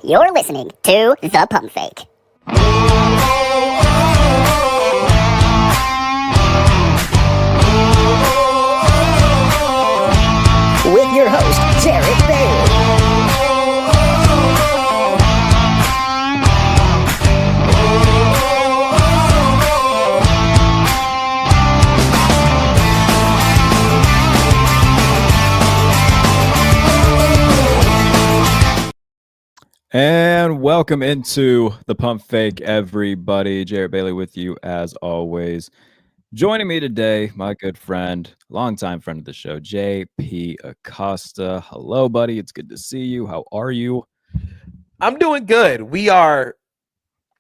You're listening to The Pump Fake. With your host, Jarrett Bailey. And welcome into the Pump Fake, everybody. Jarrett Bailey with you as always. Joining me today, my good friend, longtime friend of the show, JP Acosta. Hello, buddy. It's good to see you. How are you? I'm doing good. We are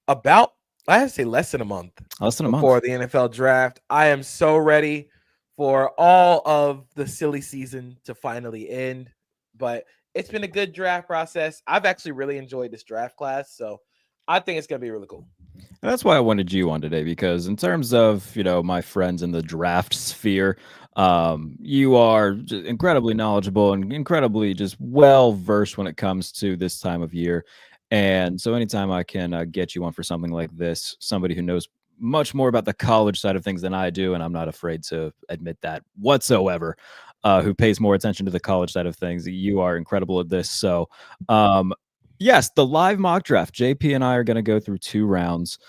about, I have to say, less than a month before the NFL draft. I am so ready for all of the silly season to finally end. But it's been a good draft process. I've actually really enjoyed this draft class, so I think it's going to be really cool. And that's why I wanted you on today, because in terms of, my friends in the draft sphere, you are just incredibly knowledgeable and incredibly just well-versed when it comes to this time of year. And so anytime I can get you on for something like this, somebody who knows much more about the college side of things than I do, and I'm not afraid to admit that whatsoever, who pays more attention to the college side of things, you are incredible at this. So, yes, the live mock draft. JP and I are going to go through 2 rounds,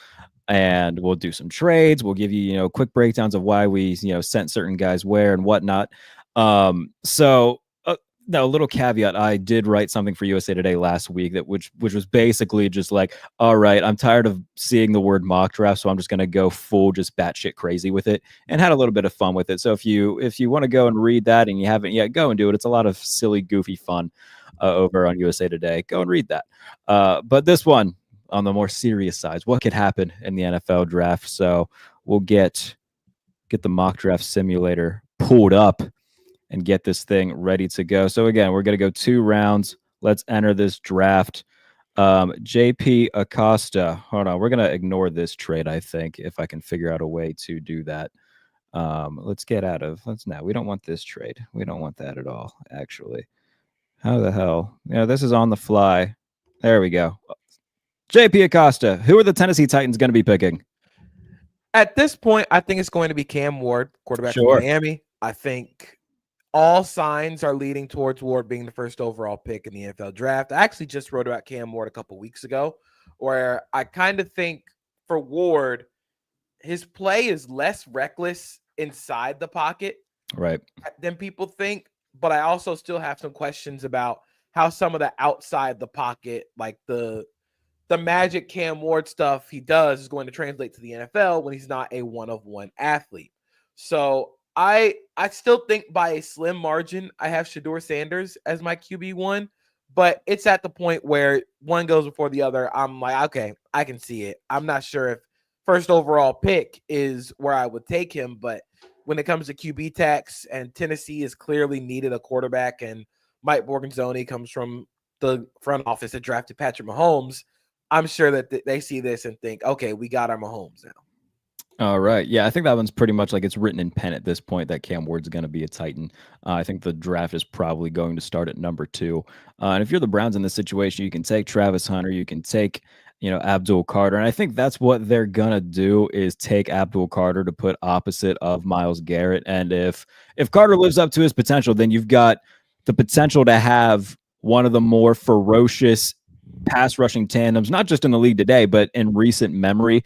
and we'll do some trades. We'll give you, quick breakdowns of why we, sent certain guys where and whatnot. Now, a little caveat, I did write something for USA Today last week which was basically just like, all right, I'm tired of seeing the word mock draft, so I'm just going to go full just batshit crazy with it, and had a little bit of fun with it. So if you want to go and read that and you haven't yet, go and do it. It's a lot of silly, goofy fun over on USA Today. Go and read that. But this one, on the more serious side, what could happen in the NFL draft. So we'll get the mock draft simulator pulled up and get this thing ready to go. So again, we're going to go 2 rounds. Let's enter this draft. JP Acosta. Hold on. We're going to ignore this trade, I think, if I can figure out a way to do that. Let's we don't want this trade. We don't want that at all, actually. How the hell? This is on the fly. There we go. JP Acosta, who are the Tennessee Titans going to be picking? At this point, I think it's going to be Cam Ward, quarterback from Miami. I think all signs are leading towards Ward being the first overall pick in the NFL draft. I actually just wrote about Cam Ward a couple weeks ago, where I kind of think for Ward, his play is less reckless inside the pocket, right, than people think. But I also still have some questions about how some of the outside the pocket, like the magic Cam Ward stuff he does, is going to translate to the NFL when he's not a one-of-one athlete. So I still think by a slim margin, I have Shedeur Sanders as my QB1, but it's at the point where one goes before the other. I'm like, okay, I can see it. I'm not sure if first overall pick is where I would take him, but when it comes to QB tax, and Tennessee has clearly needed a quarterback, and Mike Borgonzoni comes from the front office that drafted Patrick Mahomes, I'm sure that they see this and think, okay, we got our Mahomes now. All right. Yeah, I think that one's pretty much like it's written in pen at this point that Cam Ward's going to be a Titan. I think the draft is probably going to start at number 2. And if you're the Browns in this situation, you can take Travis Hunter, you can take, Abdul Carter. And I think that's what they're going to do, is take Abdul Carter to put opposite of Myles Garrett. And if Carter lives up to his potential, then you've got the potential to have one of the more ferocious pass rushing tandems, not just in the league today, but in recent memory.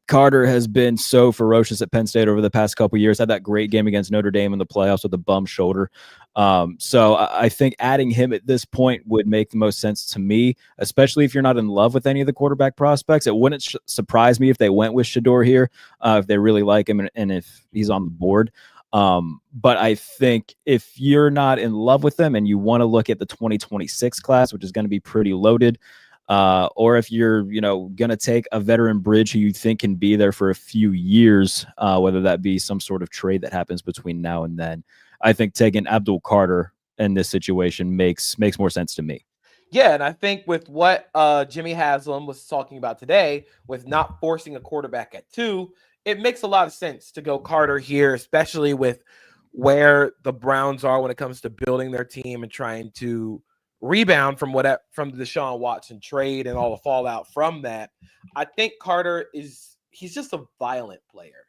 Carter has been so ferocious at Penn State over the past couple of years, had that great game against Notre Dame in the playoffs with a bum shoulder. So I think adding him at this point would make the most sense to me, especially if you're not in love with any of the quarterback prospects. It wouldn't surprise me if they went with Shedeur here, if they really like him and if he's on the board. But I think if you're not in love with them and you want to look at the 2026 class, which is going to be pretty loaded, or if you're, going to take a veteran bridge who you think can be there for a few years, whether that be some sort of trade that happens between now and then, I think taking Abdul Carter in this situation makes more sense to me. Yeah, and I think with what Jimmy Haslam was talking about today, with not forcing a quarterback at 2, it makes a lot of sense to go Carter here, especially with where the Browns are when it comes to building their team and trying to rebound from the Deshaun Watson trade and all the fallout from that. I think Carter he's just a violent player.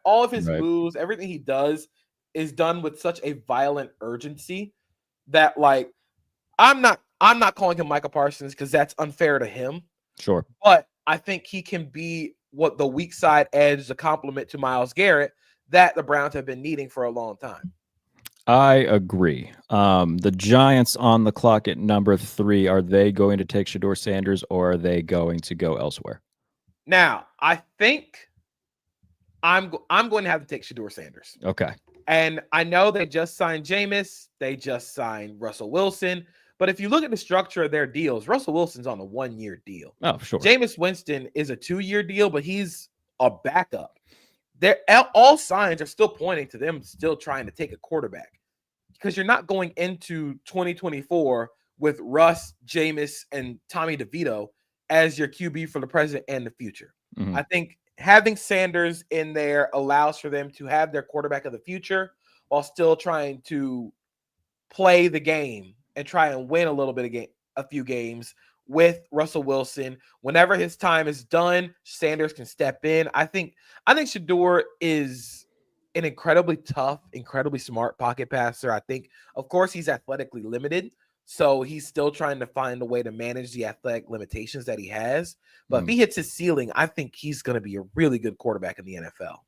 All of his moves, everything he does is done with such a violent urgency that, like, I'm not calling him Michael Parsons because that's unfair to him. Sure. But I think he can be what the weak side edge, the complement to Myles Garrett that the Browns have been needing for a long time. I agree. The Giants on the clock at number 3. Are they going to take Shedeur Sanders or are they going to go elsewhere? Now, I think I'm going to have to take Shedeur Sanders. Okay. And I know they just signed Jameis. They just signed Russell Wilson. But if you look at the structure of their deals, Russell Wilson's on a 1-year deal. Oh, sure. Jameis Winston is a 2-year deal, but he's a backup. All signs are still pointing to them still trying to take a quarterback, because you're not going into 2024 with Russ, Jameis, and Tommy DeVito as your QB for the present and the future. Mm-hmm. I think having Sanders in there allows for them to have their quarterback of the future while still trying to play the game and try and win a few games with Russell Wilson. Whenever his time is done, Sanders can step in. I think Shedeur is an incredibly tough, incredibly smart pocket passer. I think, of course, he's athletically limited, so he's still trying to find a way to manage the athletic limitations that he has. But if he hits his ceiling, I think he's going to be a really good quarterback in the NFL.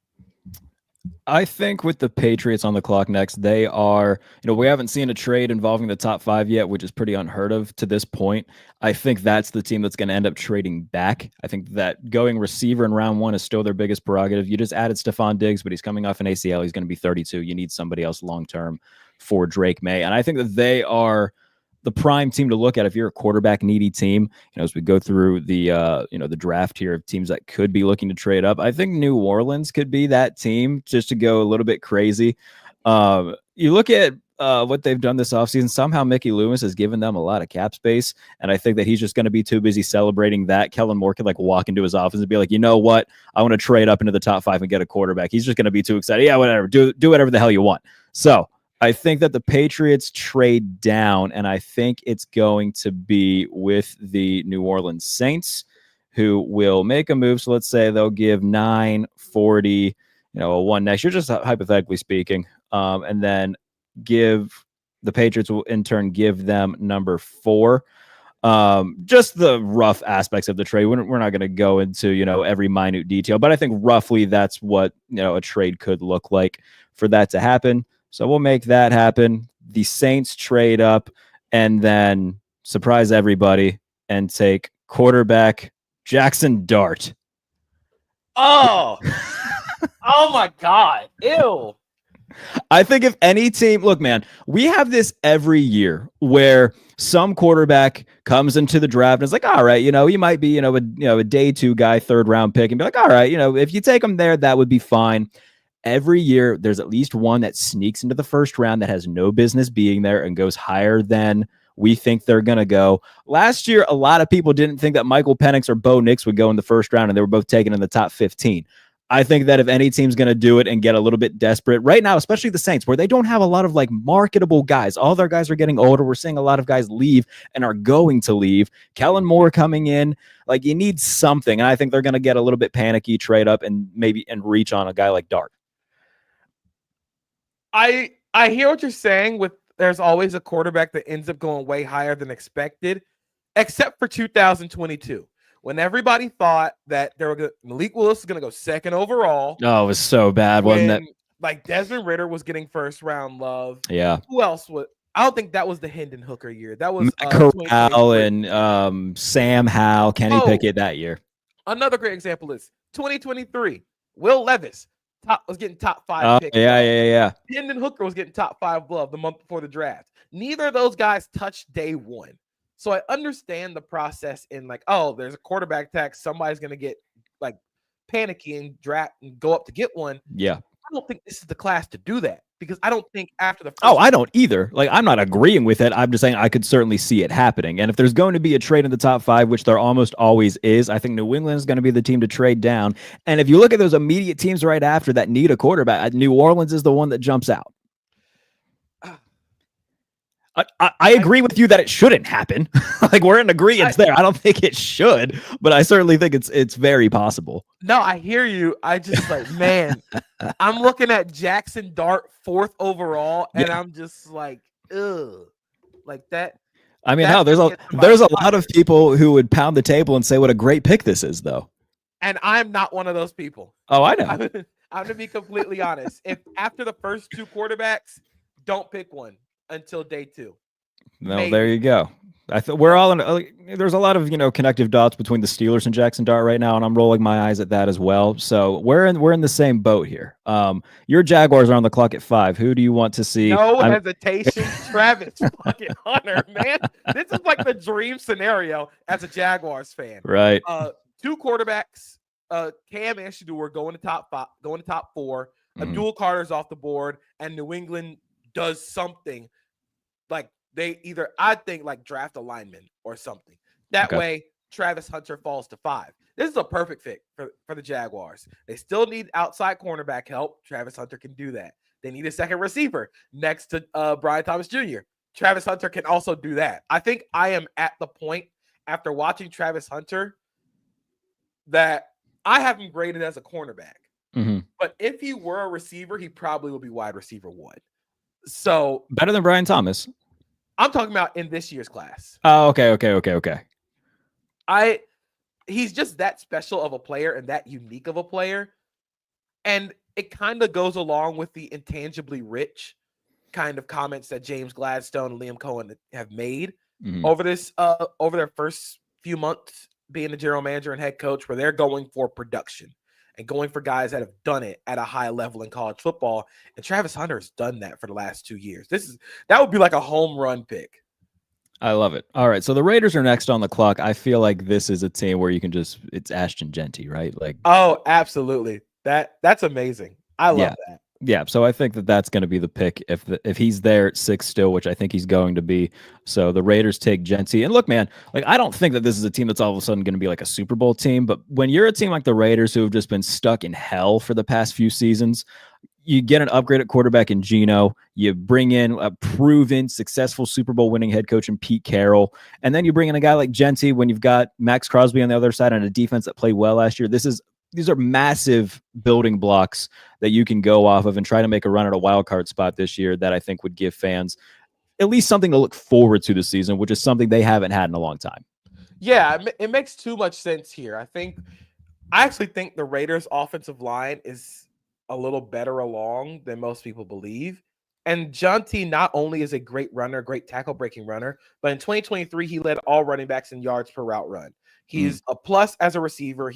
I think with the Patriots on the clock next, they are, we haven't seen a trade involving the top 5 yet, which is pretty unheard of to this point. I think that's the team that's going to end up trading back. I think that going receiver in round 1 is still their biggest prerogative. You just added Stephon Diggs, but he's coming off an ACL. He's going to be 32. You need somebody else long-term for Drake May. And I think that they are the prime team to look at if you're a quarterback needy team. As we go through the the draft here of teams that could be looking to trade up, I think New Orleans could be that team just to go a little bit crazy. You look at what they've done this offseason. Somehow Mickey Loomis has given them a lot of cap space, and I think that he's just going to be too busy celebrating that Kellen Moore could walk into his office and be like, you know what, I want to trade up into the top 5 and get a quarterback. He's just going to be too excited. Yeah, whatever, do whatever the hell you want. So I think that the Patriots trade down, and I think it's going to be with the New Orleans Saints, who will make a move. So let's say they'll give 9, 40, a 1 next year, just hypothetically speaking, and then the Patriots will in turn give them number 4. Just the rough aspects of the trade. We're not going to go into, every minute detail, but I think roughly that's what, a trade could look like for that to happen. So we'll make that happen. The Saints trade up and then surprise everybody and take quarterback Jaxson Dart. Oh, oh my God. Ew. I think if any team, look, man, we have this every year where some quarterback comes into the draft and it's like, all right, he might be, a day 2 guy, 3rd round pick, and be like, all right, if you take him there, that would be fine. Every year, there's at least one that sneaks into the 1st round that has no business being there and goes higher than we think they're going to go. Last year, a lot of people didn't think that Michael Penix or Bo Nix would go in the 1st round, and they were both taken in the top 15. I think that if any team's going to do it and get a little bit desperate right now, especially the Saints, where they don't have a lot of marketable guys. All their guys are getting older. We're seeing a lot of guys leave and are going to leave. Kellen Moore coming in, you need something. And I think they're going to get a little bit panicky, trade up, and maybe reach on a guy like Dart. I hear what you're saying with there's always a quarterback that ends up going way higher than expected, except for 2022. When everybody thought that Malik Willis was going to go 2nd overall. Oh, it was so bad, wasn't it? Desmond Ridder was getting 1st round love. Yeah. Who else was? I don't think that was the Hendon Hooker year. That was Corral and Sam Howell, Kenny Pickett that year. Another great example is 2023. Will Levis was getting top 5 picks. Yeah. Hendon Hooker was getting top 5 glove the month before the draft. Neither of those guys touched day 1. So I understand the process in there's a quarterback tax. Somebody's going to get panicky and draft and go up to get one. Yeah. I don't think this is the class to do that, because I don't think after the first I don't either. I'm not agreeing with it. I'm just saying I could certainly see it happening. And if there's going to be a trade in the top 5, which there almost always is, I think New England is going to be the team to trade down. And if you look at those immediate teams right after that need a quarterback, New Orleans is the one that jumps out. I agree with you that it shouldn't happen. Like we're in agreement there. I don't think it should, but I certainly think it's very possible. No, I hear you. I just like, man, I'm looking at Jaxson Dart 4th overall, and I'm just like, ugh, like that. I mean, there's a lot of people who would pound the table and say what a great pick this is, though. And I'm not one of those people. Oh, I know. I'm going to be completely honest. If after the first 2 quarterbacks, don't pick one until day 2. No, maybe. There you go. I thought we're all in. There's a lot of connective dots between the Steelers and Jaxson Dart right now, and I'm rolling my eyes at that as well. So we're in the same boat here. Your Jaguars are on the clock at 5. Who do you want to see? No hesitation, Travis fucking Hunter, man. This is like the dream scenario as a Jaguars fan. Right. 2 quarterbacks. Cam and Shador going to top 5, going to top 4. Abdul Carter's off the board, and New England does something like. They either, I think, like draft a lineman or something. That way, Travis Hunter falls to 5. This is a perfect fit for the Jaguars. They still need outside cornerback help. Travis Hunter can do that. They need a second receiver next to Brian Thomas Jr. Travis Hunter can also do that. I think I am at the point after watching Travis Hunter that I have him graded as a cornerback. But if he were a receiver, he probably would be wide receiver 1. So better than Brian Thomas. I'm talking about in this year's class. Oh, okay. He's just that special of a player and that unique of a player. And it kind of goes along with the intangibly rich kind of comments that James Gladstone and Liam Cohen have made over their first few months being the general manager and head coach, where they're going for production and going for guys that have done it at a high level in college football. And Travis Hunter has done that for the last 2 years. That would be like a home run pick. I love it. All right. So the Raiders are next on the clock. I feel like this is a team where you can it's Ashton Genty, right? Like, oh, absolutely. That's amazing. I love that. Yeah, so I think that's going to be the pick if he's there at 6 still, which I think he's going to be. So the Raiders take Genty. And look, man, like I don't think that this is a team that's all of a sudden going to be like a Super Bowl team. But when you're a team like the Raiders who have just been stuck in hell for the past few seasons, you get an upgraded quarterback in Geno. You bring in a proven, successful Super Bowl winning head coach in Pete Carroll. And then you bring in a guy like Genty when you've got Max Crosby on the other side and a defense that played well last year. These are massive building blocks that you can go off of and try to make a run at a wild card spot this year that I think would give fans at least something to look forward to this season, which is something they haven't had in a long time. Yeah, it makes too much sense here. I actually think the Raiders' offensive line is a little better along than most people believe. And Genty not only is a great runner, great tackle breaking runner, but in 2023, he led all running backs in yards per route run. He's a plus as a receiver.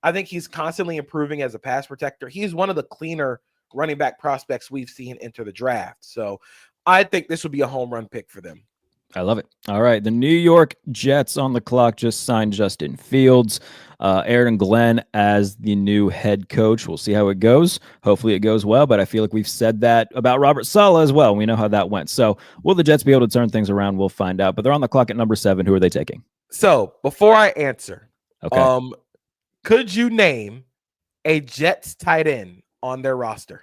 I think he's constantly improving as a pass protector. He's one of the cleaner running back prospects we've seen enter the draft. So I think this would be a home run pick for them. I love it. All right. The New York Jets on the clock just signed Justin Fields, Aaron Glenn as the new head coach. We'll see how it goes. Hopefully it goes well, but I feel like we've said that about Robert Saleh as well. We know how that went. So will the Jets be able to turn things around? We'll find out, but they're on the clock at number 7. Who are they taking? So before I answer, okay. Could you name a Jets tight end on their roster?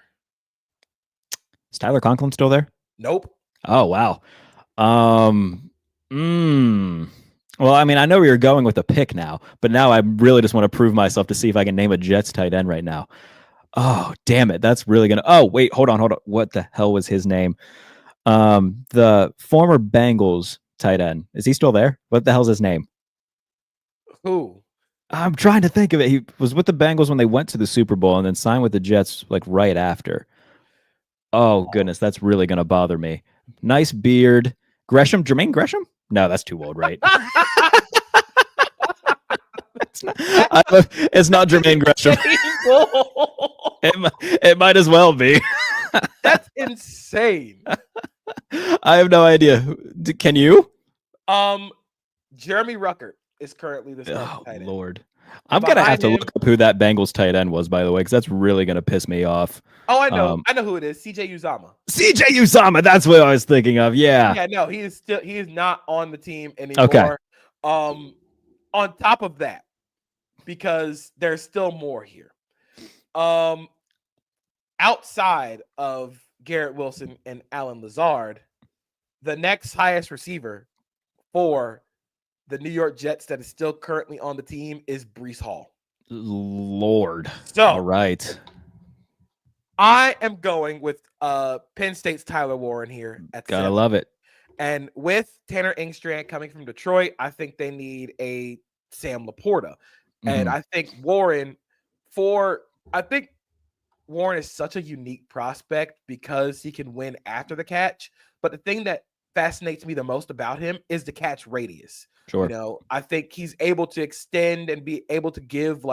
Is Tyler Conklin still there? Nope. Oh, wow. Well, I mean, I know we were going with a pick now, but now I really just want to prove myself to see if I can name a Jets tight end right now. Oh, damn it. That's really going to... Oh, wait, hold on. What the hell was his name? The former Bengals tight end. Is he still there? What the hell's his name? Who? I'm trying to think of it. He was with the Bengals when they went to the Super Bowl and then signed with the Jets like right after. Oh, goodness. That's really going to bother me. Nice beard. Jermaine Gresham? No, that's too old, right? It's not Jermaine Gresham. It might as well be. That's insane. I have no idea. Can you? Jeremy Ruckert is currently the starting tight end. Lord. I'm going to have to look up who that Bengals tight end was, by the way, because that's really going to piss me off. Oh, I know. I know who it is. CJ Uzama. CJ Uzama. That's what I was thinking of. Yeah. Yeah, no, he is not on the team anymore. Okay. On top of that, because there's still more here. Outside of Garrett Wilson and Alan Lazard, the next highest receiver for the New York Jets that is still currently on the team is Breece Hall. Lord. So, all right. I am going with Penn State's Tyler Warren here at Gotta 7. love it. And with Tanner Engstrand coming from Detroit, I think they need a Sam Laporta. And I think Warren is such a unique prospect because he can win after the catch. But the thing that fascinates me the most about him is the catch radius. Sure. I think he's able to extend and be able to give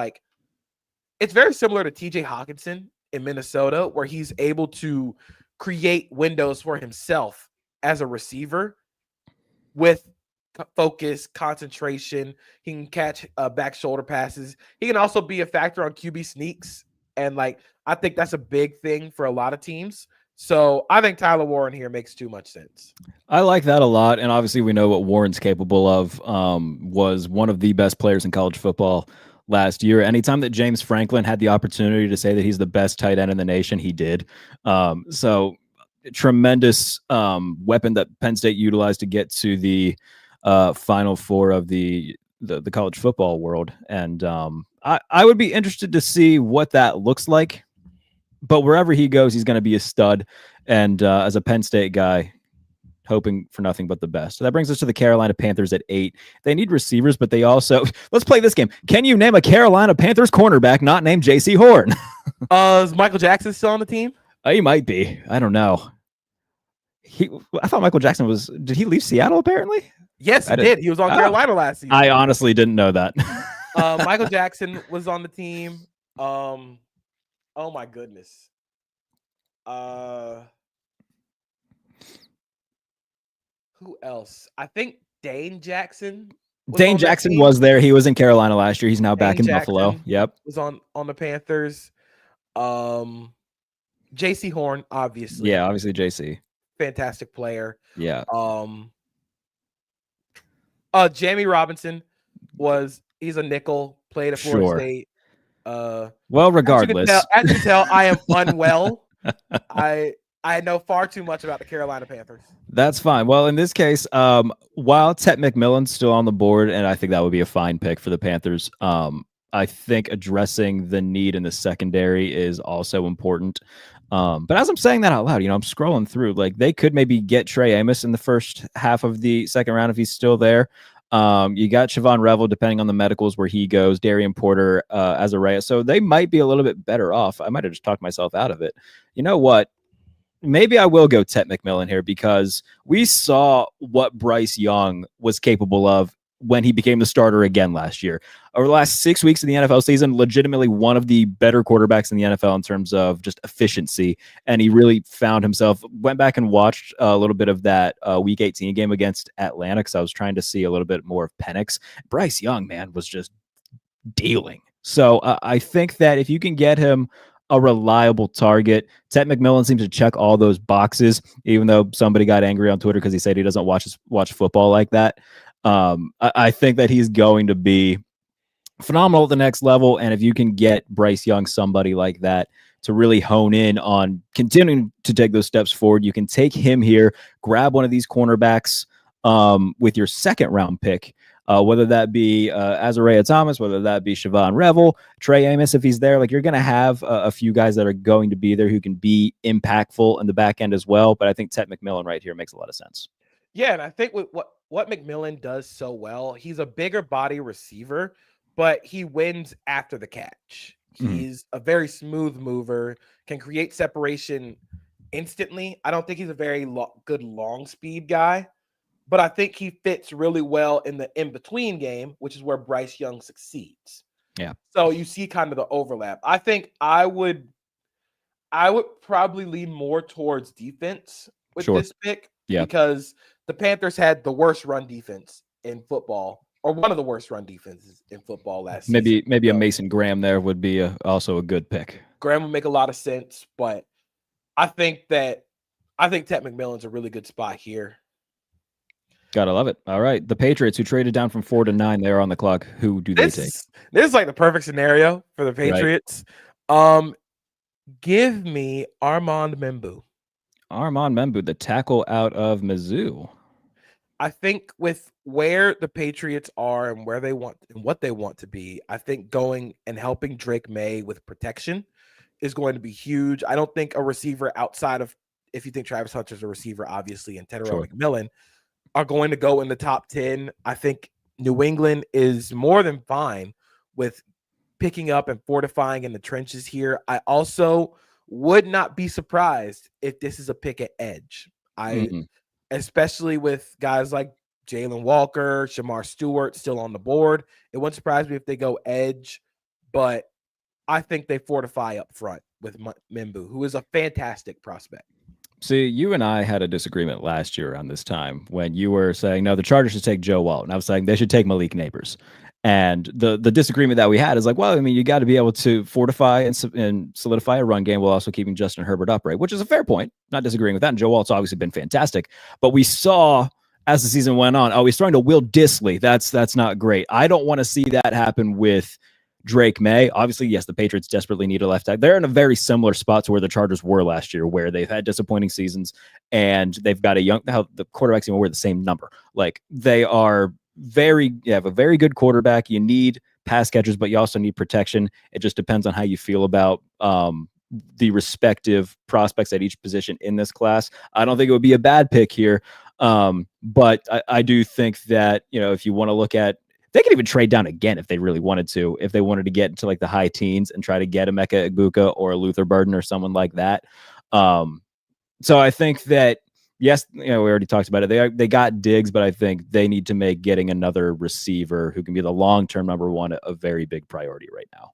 it's very similar to TJ Hawkinson in Minnesota, where he's able to create windows for himself as a receiver with focus, concentration. He can catch back shoulder passes. He can also be a factor on QB sneaks. And I think that's a big thing for a lot of teams. So I think Tyler Warren here makes too much sense. I like that a lot. And obviously we know what Warren's capable of. Was one of the best players in college football last year. Anytime that James Franklin had the opportunity to say that he's the best tight end in the nation, he did. So tremendous weapon that Penn State utilized to get to the Final Four of the college football world. And I would be interested to see what that looks like. But wherever he goes, he's going to be a stud. And as a Penn State guy, hoping for nothing but the best. So that brings us to the Carolina Panthers at 8. They need receivers, but they also let's play this game. Can you name a Carolina Panthers cornerback not named J.C. Horn? Is Michael Jackson still on the team? He might be. I don't know. I thought Michael Jackson did he leave Seattle apparently? Yes, he did. He was on Carolina last season. I honestly didn't know that. Michael Jackson was on the team. Oh my goodness. Who else? I think Dane Jackson. Dane Jackson was there. He was in Carolina last year. He's now back in Buffalo. Yep. Was on the Panthers. JC Horn, obviously. Yeah, obviously JC. Fantastic player. Yeah. Jamie Robinson he's a nickel, played at Florida State. Well, regardless. As you can tell, I am unwell. I know far too much about the Carolina Panthers. That's fine. Well, in this case, while Tet McMillan's still on the board, and I think that would be a fine pick for the Panthers, I think addressing the need in the secondary is also important. But as I'm saying that out loud, I'm scrolling through, they could maybe get Trey Amos in the first half of the second round if he's still there. You got Siobhan Revel, depending on the medicals where he goes, Darian Porter, Azariah. So they might be a little bit better off. I might have just talked myself out of it. You know what? Maybe I will go Tet McMillan here because we saw what Bryce Young was capable of when he became the starter again last year. Over the last 6 weeks of the NFL season, legitimately one of the better quarterbacks in the NFL in terms of just efficiency. And he really found himself, went back and watched a little bit of that Week 18 game against Atlanta because I was trying to see a little bit more of Penix. Bryce Young, man, was just dealing. So I think that if you can get him a reliable target, Tet McMillan seems to check all those boxes, even though somebody got angry on Twitter because he said he doesn't watch football like that. I think that he's going to be phenomenal at the next level. And if you can get Bryce Young, somebody like that, to really hone in on continuing to take those steps forward, you can take him here, grab one of these cornerbacks with your second round pick, whether that be Azariah Thomas, whether that be Siobhan Revel, Trey Amos, if he's there. You're going to have a few guys that are going to be there who can be impactful in the back end as well. But I think Tet McMillan right here makes a lot of sense. Yeah, and I think with what McMillan does so well, he's a bigger body receiver, but he wins after the catch. He's a very smooth mover, can create separation instantly. I don't think he's a very good long speed guy, but I think he fits really well in the in-between game, which is where Bryce Young succeeds. Yeah. So you see kind of the overlap. I think I would probably lean more towards defense with this pick because the Panthers had the worst run defense in football, or one of the worst run defenses in football last season. Maybe a Mason Graham there would be also a good pick. Graham would make a lot of sense, but I think Tet McMillan's a really good spot here. Gotta love it. All right. The Patriots, who traded down from 4 to 9, they are on the clock. Who do they take? This is the perfect scenario for the Patriots. Right. Give me Armand Membu. Armand Membu, the tackle out of Mizzou. I think with where the Patriots are and where they want and what they want to be, I think going and helping Drake May with protection is going to be huge. I don't think a receiver outside of, if you think Travis Hunter's a receiver, obviously, and Tedero Sure. McMillan are going to go in the top 10. I think New England is more than fine with picking up and fortifying in the trenches here. I also would not be surprised if this is a pick at edge. Especially with guys like Jalen Walker, Shamar Stewart still on the board. It wouldn't surprise me if they go edge, but I think they fortify up front with Membu, who is a fantastic prospect. See, you and I had a disagreement last year around this time when you were saying, no, the Chargers should take Joe Walt. And I was saying they should take Malik Neighbors. And the disagreement that we had is like, well, I mean, you got to be able to fortify and solidify a run game while also keeping Justin Herbert upright, which is a fair point. Not disagreeing with that. And Joe Walt's obviously been fantastic. But we saw as the season went on, oh, he's throwing to Will Dissly. That's not great. I don't want to see that happen with Drake May. Obviously, yes, the Patriots desperately need a left tackle. They're in a very similar spot to where the Chargers were last year, where they've had disappointing seasons and they've got the quarterbacks even wear the same number. Like they are you have a very good quarterback. You need pass catchers, but you also need protection. It just depends on how you feel about the respective prospects at each position in this class. I don't think it would be a bad pick here. But I do think that, if you want to look at, they could even trade down again if they really wanted to, if they wanted to get into like the high teens and try to get a Emeka Egbuka or a Luther Burden or someone like that. So I think that, yes, we already talked about it. They got Diggs, but I think they need to make getting another receiver who can be the long-term number one a very big priority right now.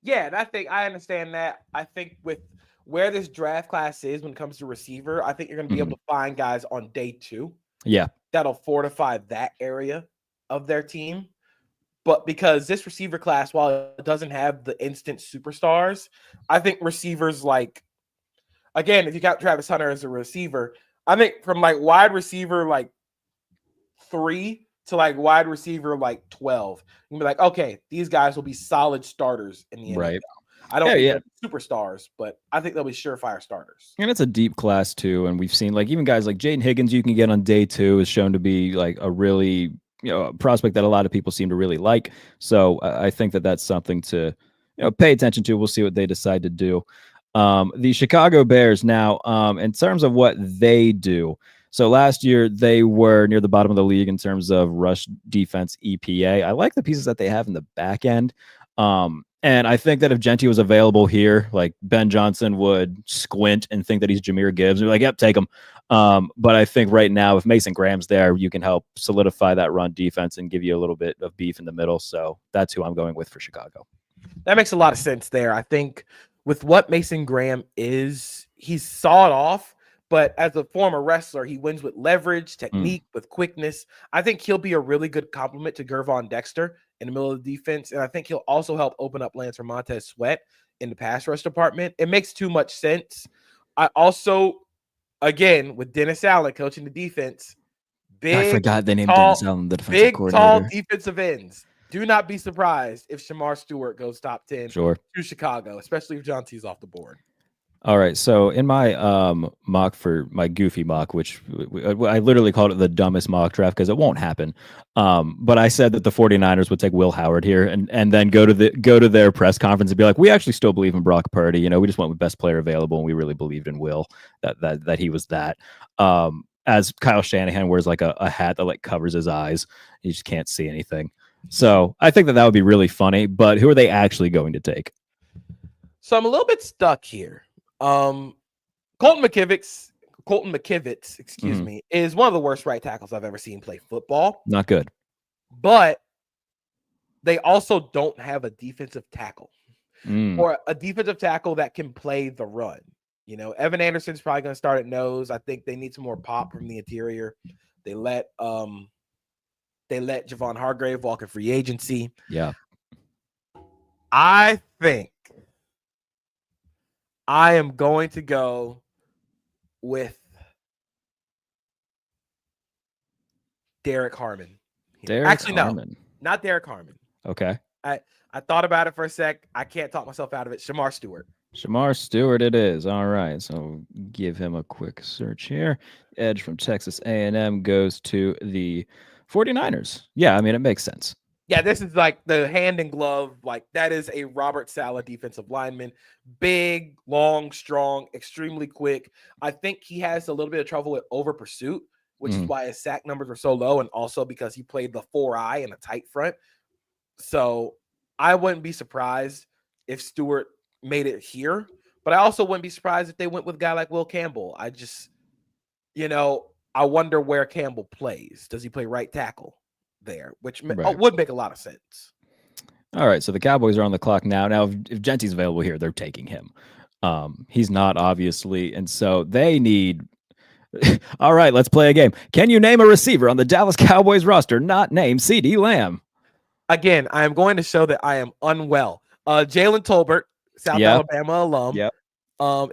Yeah, and I think I understand that. I think with where this draft class is when it comes to receiver, I think you're going to be able to find guys on day 2. Yeah. That'll fortify that area of their team. But because this receiver class, while it doesn't have the instant superstars, I think receivers like, again, if you got Travis Hunter as a receiver, I think from like wide receiver like 3 to like wide receiver like 12, you can be like, okay, these guys will be solid starters in the NFL. Right. I don't think they're superstars, but I think they'll be surefire starters. And it's a deep class too. And we've seen like even guys like Jaden Higgins you can get on day 2 is shown to be like a really a prospect that a lot of people seem to really like. So I think that that's something to pay attention to. We'll see what they decide to do. The Chicago Bears now, in terms of what they do. So last year they were near the bottom of the league in terms of rush defense EPA. I like the pieces that they have in the back end. And I think that if Genty was available here, like Ben Johnson would squint and think that he's Jahmyr Gibbs. And be like, yep, take him. But I think right now, if Mason Graham's there, you can help solidify that run defense and give you a little bit of beef in the middle. So that's who I'm going with for Chicago. That makes a lot of sense there. I think with what Mason Graham is, he's sawed off. But as a former wrestler, he wins with leverage, technique, with quickness. I think he'll be a really good complement to Gervon Dexter in the middle of the defense. And I think he'll also help open up lanes for Montez Sweat in the pass rush department. It makes too much sense. I also, again, with Dennis Allen coaching the defense, I forgot they named Dennis Allen the defensive coordinator. Tall defensive ends. Do not be surprised if Shamar Stewart goes top 10 to Chicago, especially if John T's off the board. All right, so in my mock for my goofy mock, which I literally called it the dumbest mock draft because it won't happen. But I said that the 49ers would take Will Howard here and then go to their press conference and be like, we actually still believe in Brock Purdy. We just went with best player available, and we really believed in Will that he was that. As Kyle Shanahan wears like a hat that like covers his eyes, you just can't see anything. So I think that would be really funny. But who are they actually going to take? So I'm a little bit stuck here. Colton McKivitz, excuse me, is one of the worst right tackles I've ever seen play football. Not good. But they also don't have a defensive tackle or a defensive tackle that can play the run. Evan Anderson's probably going to start at nose. I think they need some more pop from the interior. They let Javon Hargrave walk in free agency. Yeah. I think I am going to go with Derek Harmon. Not Derek Harmon. Okay. I thought about it for a sec. I can't talk myself out of it. Shamar Stewart. Shamar Stewart it is. All right. So give him a quick search here. Edge from Texas A&M goes to the 49ers. Yeah, I mean, it makes sense. Yeah, this is like the hand in glove. Like that is a Robert Saleh defensive lineman. Big, long, strong, extremely quick. I think he has a little bit of trouble with over pursuit, which is why his sack numbers are so low, and also because he played the 4-eye and a tight front. So I wouldn't be surprised if Stewart made it here, but I also wouldn't be surprised if they went with a guy like Will Campbell. I just, I wonder where Campbell plays. Does he play right tackle there? Which would make a lot of sense. All right, so the Cowboys are on the clock now. Now, if Genty's available here, they're taking him. He's not, obviously, and so they need. All right, let's play a game. Can you name a receiver on the Dallas Cowboys roster not named CeeDee Lamb? Again, I am going to show that I am unwell. Jalen Tolbert, South Alabama alum. Yep.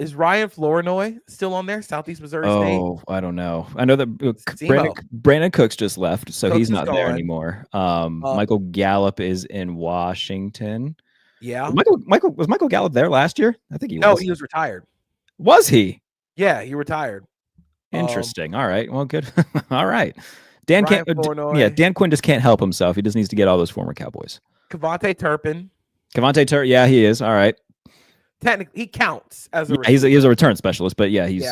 Is Ryan Flournoy still on there? Southeast Missouri State? Oh, I don't know. I know that Brandon Cooks just left, so he's not there anymore. Michael Gallup is in Washington. Yeah. Was Michael Gallup there last year? I think he was. No, he was retired. Was he? Yeah, he retired. Interesting. All right. Well, good. All right. Dan Quinn just can't help himself. He just needs to get all those former Cowboys. Kavontae Turpin. Yeah, he is. All right. Technically, he counts as a he's a return specialist, but yeah, he's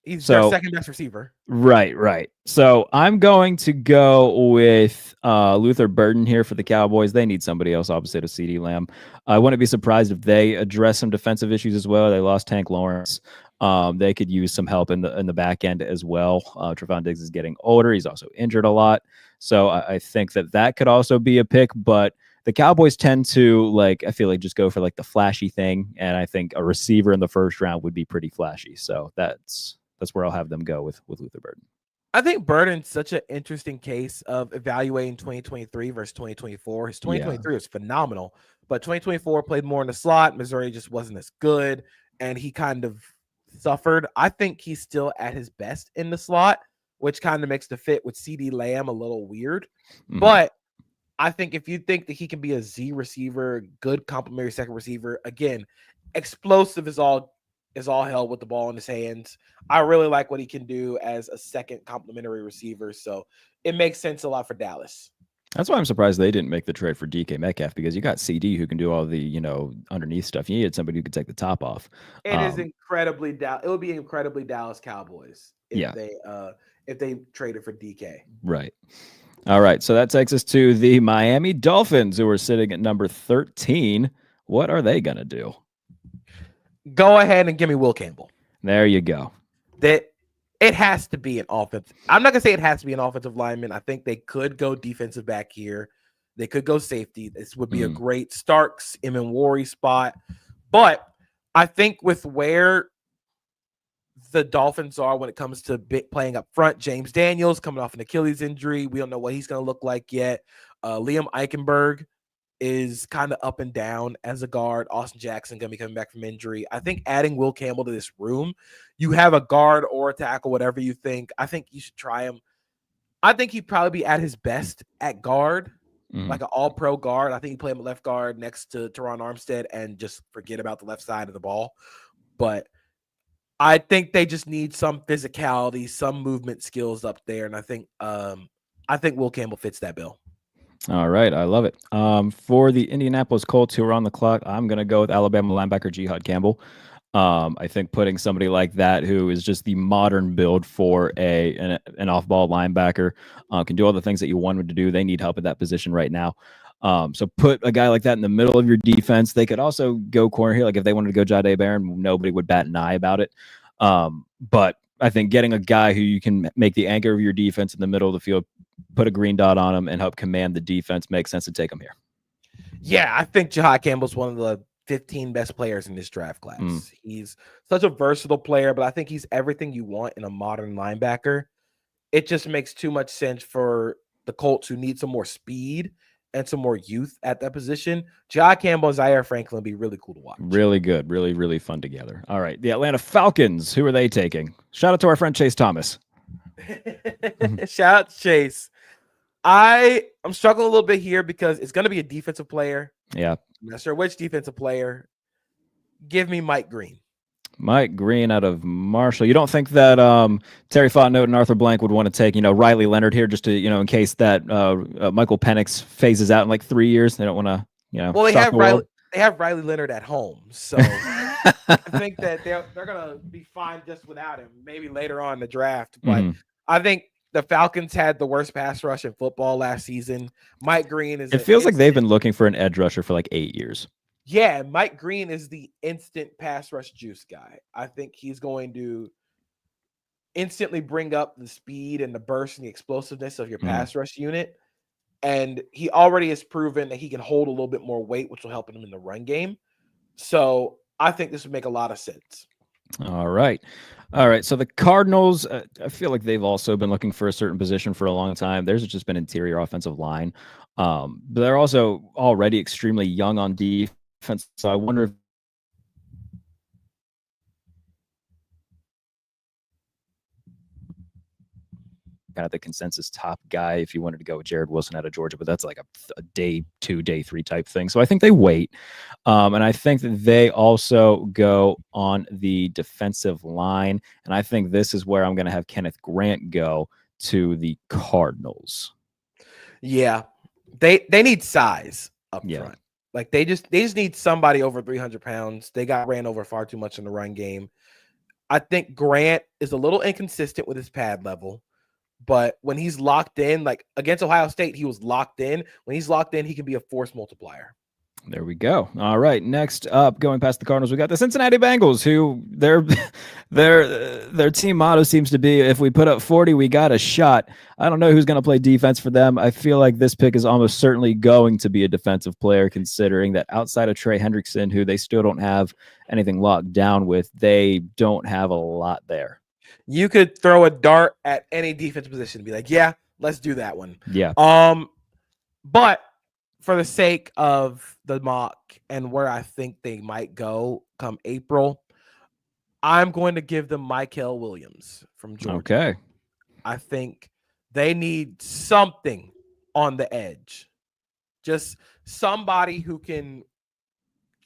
he's their second best receiver. Right. So I'm going to go with Luther Burden here for the Cowboys. They need somebody else opposite of CeeDee Lamb. I wouldn't be surprised if they address some defensive issues as well. They lost Tank Lawrence. They could use some help in the back end as well. Trevon Diggs is getting older. He's also injured a lot. So I think that could also be a pick, but the Cowboys tend to I feel like just go for the flashy thing. And I think a receiver in the first round would be pretty flashy. So that's where I'll have them go with Luther Burden. I think Burden's such an interesting case of evaluating 2023 versus 2024. His 2023 was phenomenal, but 2024 played more in the slot. Missouri just wasn't as good, and he kind of suffered. I think he's still at his best in the slot, which kind of makes the fit with CeeDee Lamb a little weird. But I think if you think that he can be a Z receiver, good complementary second receiver, again, explosive is all hell with the ball in his hands. I really like what he can do as a second complementary receiver. So it makes sense a lot for Dallas. That's why I'm surprised they didn't make the trade for DK Metcalf, because you got CD who can do all the, underneath stuff. You needed somebody who could take the top off. It is incredibly it would be incredibly Dallas Cowboys if they traded for DK. Right. All right. So that takes us to the Miami Dolphins, who are sitting at number 13. What are they going to do? Go ahead and give me Will Campbell. There you go. It has to be an offense. I'm not going to say it has to be an offensive lineman. I think they could go defensive back here. They could go safety. This would be a great Starks, Warry spot. But I think with where the Dolphins are when it comes to playing up front, James Daniels coming off an Achilles injury. We don't know what he's going to look like yet. Liam Eichenberg is kind of up and down as a guard. Austin Jackson going to be coming back from injury. I think adding Will Campbell to this room, you have a guard or a tackle, whatever you think. I think you should try him. I think he'd probably be at his best at guard, like an all-pro guard. I think he'd play him at left guard next to Teron Armstead and just forget about the left side of the ball. But I think they just need some physicality, some movement skills up there. And I think Will Campbell fits that bill. All right. I love it. For the Indianapolis Colts, who are on the clock, I'm going to go with Alabama linebacker Jihad Campbell. I think putting somebody like that, who is just the modern build for an off-ball linebacker, can do all the things that you want him to do. They need help at that position right now. So put a guy like that in the middle of your defense. They could also go corner here. Like if they wanted to go Jahdae Barron, nobody would bat an eye about it. But I think getting a guy who you can make the anchor of your defense in the middle of the field, put a green dot on him, and help command the defense makes sense to take him here. Yeah, I think Jihad Campbell's one of the 15 best players in this draft class. He's such a versatile player, but I think he's everything you want in a modern linebacker. It just makes too much sense for the Colts, who need some more speed and some more youth at that position. Jihad Campbell and Zaire Franklin would be really cool to watch. Really good. Really, really fun together. All right. The Atlanta Falcons. Who are they taking? Shout out to our friend Chase Thomas. Shout out to Chase. I'm struggling a little bit here because it's going to be a defensive player. Yeah. I'm not sure which defensive player. Give me Mike Green. Mike Green out of Marshall. You don't think that Terry Fontenot and Arthur Blank would want to take, Riley Leonard here just to, in case that Michael Penix phases out in like 3 years? They don't want to, Well, shock the world. They have Riley Leonard at home, so I think that they're gonna be fine just without him. Maybe later on in the draft, but I think the Falcons had the worst pass rush in football last season. Mike Green is. It feels like they've been looking for an edge rusher for like 8 years. Yeah, Mike Green is the instant pass rush juice guy. I think he's going to instantly bring up the speed and the burst and the explosiveness of your pass rush unit. And he already has proven that he can hold a little bit more weight, which will help him in the run game. So I think this would make a lot of sense. All right. So the Cardinals, I feel like they've also been looking for a certain position for a long time. Theirs has just been interior offensive line. But they're also already extremely young on defense. So I wonder if kind of the consensus top guy if you wanted to go with Jared Wilson out of Georgia, but that's like a day 2, day 3 type thing. So I think they wait. And I think that they also go on the defensive line. And I think this is where I'm going to have Kenneth Grant go to the Cardinals. Yeah. They need size up front. Like they just need somebody over 300 pounds. They got ran over far too much in the run game. I think Grant is a little inconsistent with his pad level, but when he's locked in, like against Ohio State, he was locked in. When he's locked in, he can be a force multiplier. There we go. All right. Next up, going past the Cardinals, we got the Cincinnati Bengals, who their team motto seems to be, if we put up 40, we got a shot. I don't know who's going to play defense for them. I feel like this pick is almost certainly going to be a defensive player, considering that outside of Trey Hendrickson, who they still don't have anything locked down with, they don't have a lot there. You could throw a dart at any defense position and be like, yeah, let's do that one. Yeah. But for the sake of the mock and where I think they might go come April, I'm going to give them Mykel Williams from Georgia. Okay. I think they need something on the edge. Just somebody who can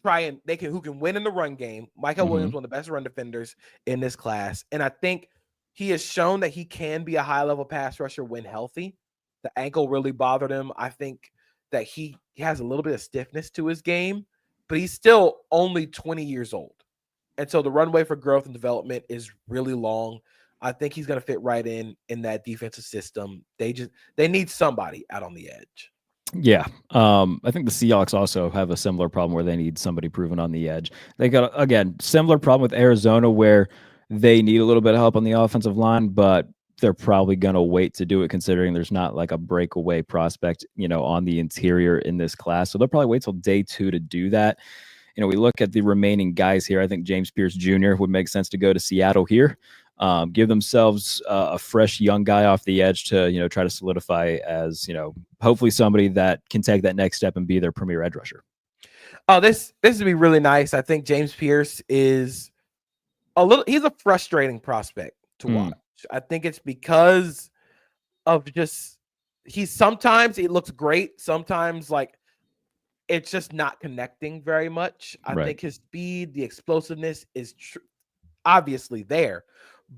who can win in the run game. Mykel Williams, one of the best run defenders in this class. And I think he has shown that he can be a high-level pass rusher when healthy. The ankle really bothered him. I think that he has a little bit of stiffness to his game, but he's still only 20 years old. And so the runway for growth and development is really long. I think he's going to fit right in that defensive system. They need somebody out on the edge. Yeah. I think the Seahawks also have a similar problem where they need somebody proven on the edge. They got, again, similar problem with Arizona where they need a little bit of help on the offensive line, but they're probably going to wait to do it considering there's not like a breakaway prospect, on the interior in this class. So they'll probably wait till day 2 to do that. We look at the remaining guys here. I think James Pierce Jr. would make sense to go to Seattle here. Give themselves a fresh young guy off the edge to, try to solidify as, hopefully somebody that can take that next step and be their premier edge rusher. Oh, this would be really nice. I think James Pierce is he's a frustrating prospect to watch. I think it's because of sometimes it looks great. Sometimes like it's just not connecting very much. I think his speed, the explosiveness is obviously there,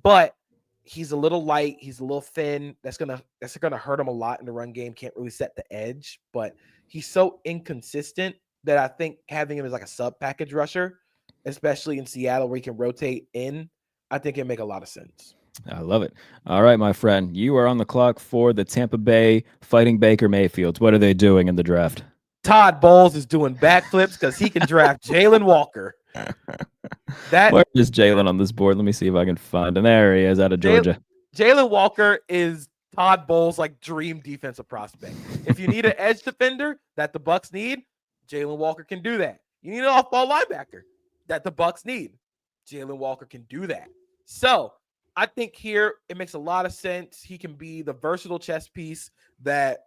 but he's a little light. He's a little thin. That's gonna hurt him a lot in the run game. Can't really set the edge, but he's so inconsistent that I think having him as like a sub package rusher, especially in Seattle where he can rotate in, I think it'd make a lot of sense. I love it. All right, my friend, you are on the clock for the Tampa Bay Fighting Baker Mayfields. What are they doing in the draft? Todd Bowles is doing backflips because he can draft Jalen Walker. Where is Jalen on this board? Let me see if I can find him. There he is out of Georgia. Jalen Walker is Todd Bowles' like dream defensive prospect. If you need an edge defender that the Bucs need, Jalen Walker can do that. You need an off-ball linebacker that the Bucs need. Jalen Walker can do that. So I think here it makes a lot of sense. He can be the versatile chess piece that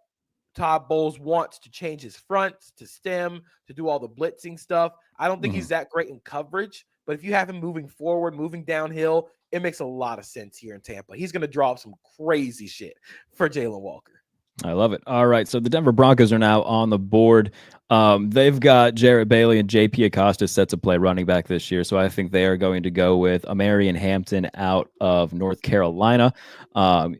Todd Bowles wants to change his fronts, to stem, to do all the blitzing stuff. I don't think he's that great in coverage, but if you have him moving forward, moving downhill, it makes a lot of sense here in Tampa. He's going to draw up some crazy shit for Jalen Walker. I love it. All right, so the Denver Broncos are now on the board. They've got Jarrett Bailey and JP Acosta set to play running back this year, so I think they are going to go with Amarian Hampton out of North Carolina.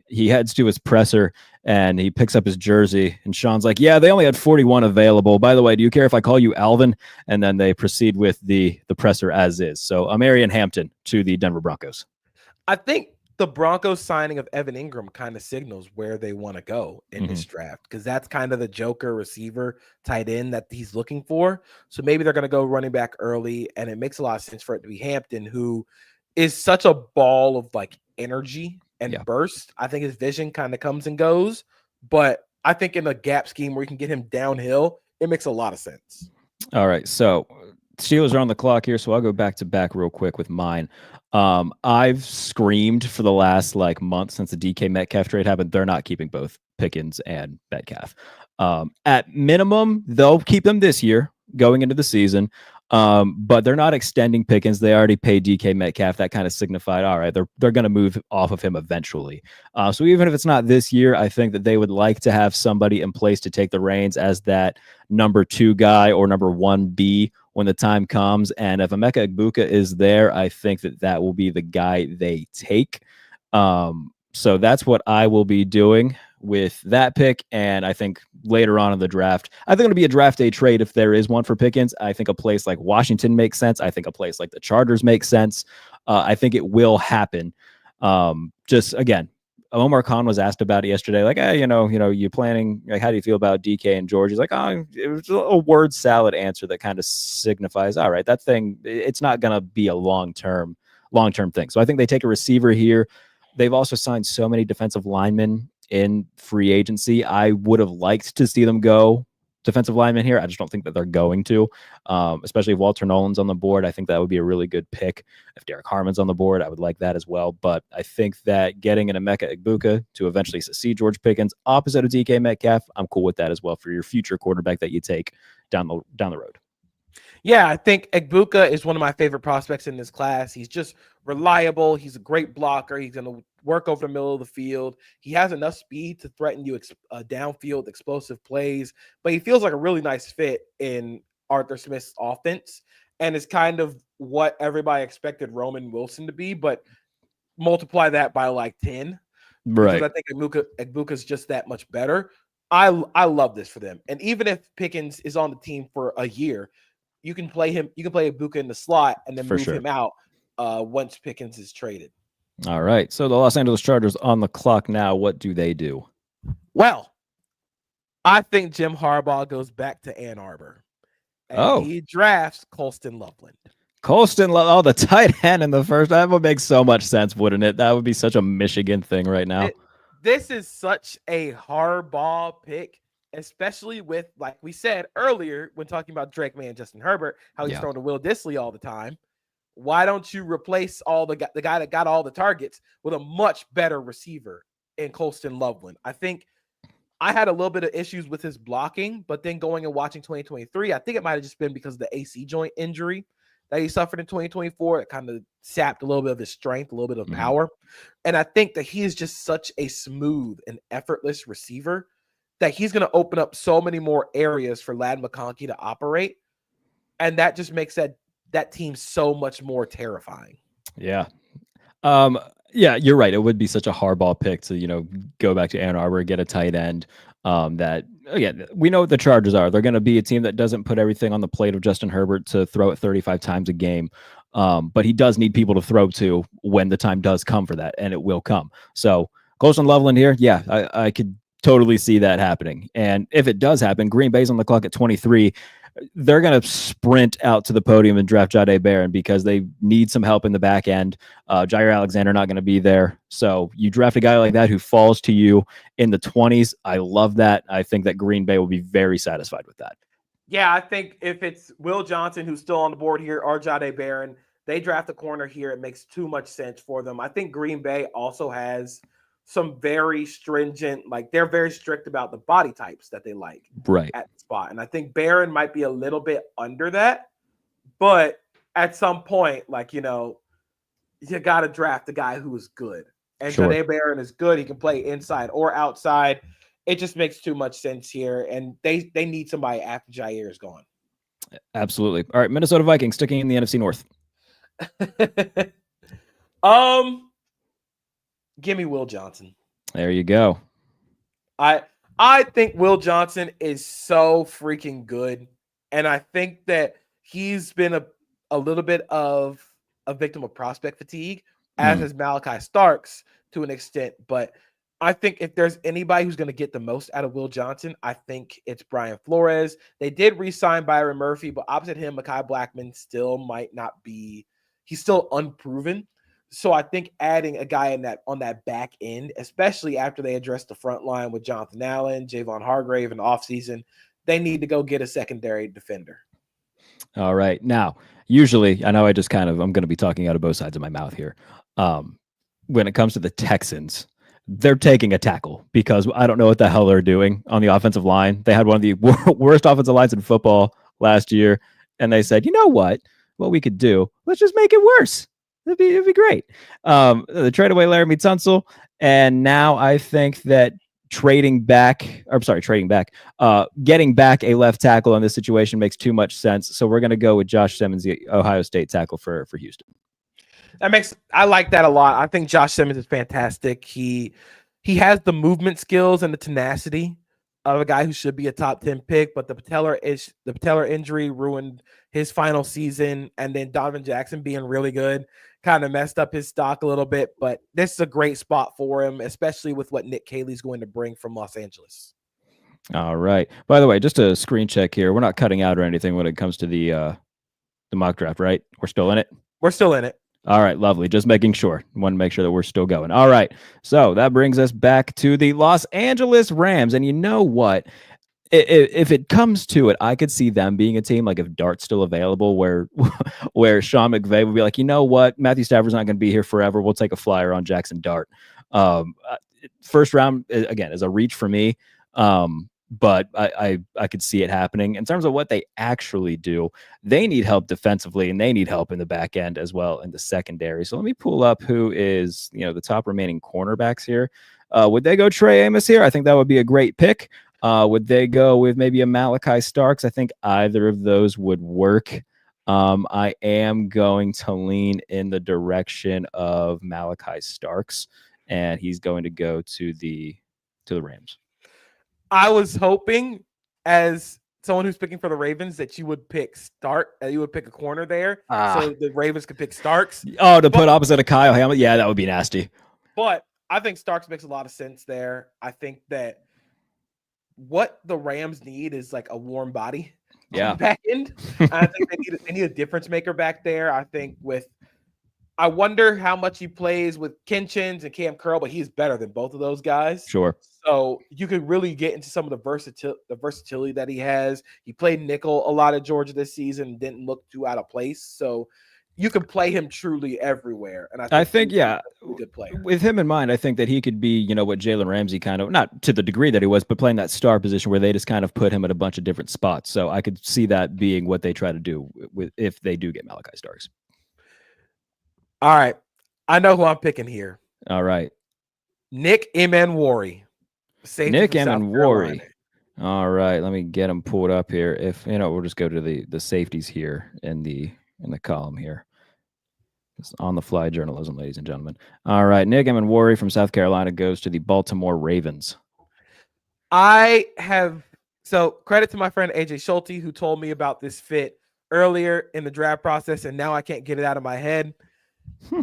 He heads to his presser and he picks up his jersey, and Sean's like, "Yeah, they only had 41 available. By the way, do you care if I call you Alvin?" And then they proceed with the presser as is. So Amarian Hampton to the Denver Broncos. I think the Broncos signing of Evan Ingram kind of signals where they want to go in this draft, because that's kind of the joker receiver tight end that he's looking for. So maybe they're going to go running back early, and it makes a lot of sense for it to be Hampton, who is such a ball of like energy and burst. I think his vision kind of comes and goes, but I think in a gap scheme where you can get him downhill, it makes a lot of sense. All right, so Steelers are on the clock here, so I'll go back to back real quick with mine. I've screamed for the last like month since the DK Metcalf trade happened. They're not keeping both Pickens and Metcalf. At minimum, they'll keep them this year going into the season. But they're not extending Pickens. They already paid DK Metcalf. That kind of signified, all right, they're going to move off of him eventually. So even if it's not this year, I think that they would like to have somebody in place to take the reins as that number 2 guy or number 1B when the time comes. And if Emeka Egbuka is there, I think that will be the guy they take. So that's what I will be doing with that pick. And I think later on in the draft, I think it'll be a draft day trade if there is one for Pickens. I think a place like Washington makes sense. I think a place like the Chargers makes sense. I think it will happen. Just again, Omar Khan was asked about it yesterday. Like, hey, you planning, like, how do you feel about DK and George? He's like, oh, it was a word salad answer that kind of signifies, all right, that thing, it's not going to be a long-term thing. So I think they take a receiver here. They've also signed so many defensive linemen in free agency. I would have liked to see them go defensive lineman here. I just don't think that they're going to, especially if Walter Nolan's on the board. I think that would be a really good pick. If Derek Harmon's on the board, I would like that as well. But I think that getting an Emeka Egbuka to eventually succeed George Pickens opposite of DK Metcalf, I'm cool with that as well for your future quarterback that you take down the road. Yeah, I think Egbuka is one of my favorite prospects in this class. He's just reliable. He's a great blocker. He's going to work over the middle of the field. He has enough speed to threaten you downfield explosive plays, but he feels like a really nice fit in Arthur Smith's offense, and is kind of what everybody expected Roman Wilson to be, but multiply that by like 10. Right. Because I think Egbuka is just that much better. I love this for them. And even if Pickens is on the team for a year, you can play him. You can play Egbuka in the slot and then move him out once Pickens is traded. All right. So the Los Angeles Chargers on the clock now. What do they do? Well, I think Jim Harbaugh goes back to Ann Arbor. And he drafts Colston Loveland. The tight end in the first. That would make so much sense, wouldn't it? That would be such a Michigan thing right now. This is such a Harbaugh pick, especially with, like we said earlier, when talking about Drake May and Justin Herbert, how he's throwing to Will Dissly all the time. Why don't you replace the guy that got all the targets with a much better receiver in Colston Loveland? I think I had a little bit of issues with his blocking, but then going and watching 2023, I think it might have just been because of the AC joint injury that he suffered in 2024. It kind of sapped a little bit of his strength, a little bit of power. And I think that he is just such a smooth and effortless receiver that he's going to open up so many more areas for Ladd McConkey to operate. And that just makes that team so much more terrifying. Yeah. Yeah, you're right. It would be such a Harbaugh pick to, go back to Ann Arbor, get a tight end. That again, we know what the Chargers are. They're going to be a team that doesn't put everything on the plate of Justin Herbert to throw it 35 times a game. But he does need people to throw to when the time does come for that, and it will come. So Colston Loveland here, yeah, I could totally see that happening. And if it does happen, Green Bay's on the clock at 23. They're going to sprint out to the podium and draft Jahdae Barron because they need some help in the back end. Jair Alexander not going to be there. So you draft a guy like that who falls to you in the 20s. I love that. I think that Green Bay will be very satisfied with that. Yeah, I think if it's Will Johnson who's still on the board here or Jahdae Barron, they draft a corner here. It makes too much sense for them. I think Green Bay also has some very stringent, like they're very strict about the body types that they like at the spot. And I think Barron might be a little bit under that, but at some point, you got to draft the guy who is good. And Jahdae Barron is good. He can play inside or outside. it just makes too much sense here, and they need somebody after Jair is gone. Absolutely. All right, Minnesota Vikings sticking in the NFC North. Give me Will Johnson. There you go. I think Will Johnson is so freaking good, and I think that he's been a little bit of a victim of prospect fatigue, as is Malachi Starks to an extent. But I think if there's anybody who's going to get the most out of Will Johnson, I think it's Brian Flores. They did re-sign Byron Murphy, but opposite him, Mekhi Blackman still might not be. He's still unproven. So I think adding a guy on that back end, especially after they address the front line with Jonathan Allen, Javon Hargrave in the offseason, they need to go get a secondary defender. All right. Now, usually, I know I'm going to be talking out of both sides of my mouth here. When it comes to the Texans, they're taking a tackle because I don't know what the hell they're doing on the offensive line. They had one of the worst offensive lines in football last year, and they said, you know what we could do? Let's just make it worse. It'd be great. They trade away Laramie Tunsil, and now I think that getting back a left tackle in this situation makes too much sense. So we're going to go with Josh Simmons, the Ohio State tackle for Houston. I like that a lot. I think Josh Simmons is fantastic. He has the movement skills and the tenacity of a guy who should be a top 10 pick, but the patellar injury ruined his final season, and then Donovan Jackson being really good kind of messed up his stock a little bit. But this is a great spot for him, especially with what Nick Caley's going to bring from Los Angeles. All right. By the way, just a screen check here. We're not cutting out or anything when it comes to the mock draft, right? We're still in it? We're still in it. All right, lovely. Just making sure. Want to make sure that we're still going. All right. So that brings us back to the Los Angeles Rams. And you know what? If it comes to it, I could see them being a team, like if Dart's still available, where Sean McVay would be like, you know what? Matthew Stafford's not going to be here forever. We'll take a flyer on Jackson Dart. First round, again, is a reach for me. But I could see it happening. In terms of what they actually do, they need help defensively, and they need help in the back end as well in the secondary. So let me pull up who is, the top remaining cornerbacks here. Would they go Trey Amos here? I think that would be a great pick. Would they go with maybe a Malachi Starks? I think either of those would work. I am going to lean in the direction of Malachi Starks, and he's going to go to the Rams. I was hoping, as someone who's picking for the Ravens, that you would pick you would pick a corner there, so the Ravens could pick Starks. Oh, put opposite of Kyle Hamilton? Yeah, that would be nasty. But I think Starks makes a lot of sense there. I think that what the Rams need is like a warm body on the back end. I think they need a difference maker back there. I wonder how much he plays with Kinchins and Cam Curl, but he's better than both of those guys. Sure. So you could really get into some of the versatility that he has. He played nickel a lot at Georgia this season and didn't look too out of place. So you can play him truly everywhere. And I think he's a good player. With him in mind, I think that he could be, what Jalen Ramsey kind of, not to the degree that he was, but playing that star position where they just kind of put him at a bunch of different spots. So I could see that being what they try to do if they do get Malachi Starks. All right. I know who I'm picking here. All right. Nick Emanwori. Nick Emanwori. All right. Let me get him pulled up here. We'll just go to the safeties here in the column here. It's on the fly journalism, ladies and gentlemen. All right. Nick Emanwori from South Carolina goes to the Baltimore Ravens. So credit to my friend AJ Schulte, who told me about this fit earlier in the draft process, and now I can't get it out of my head.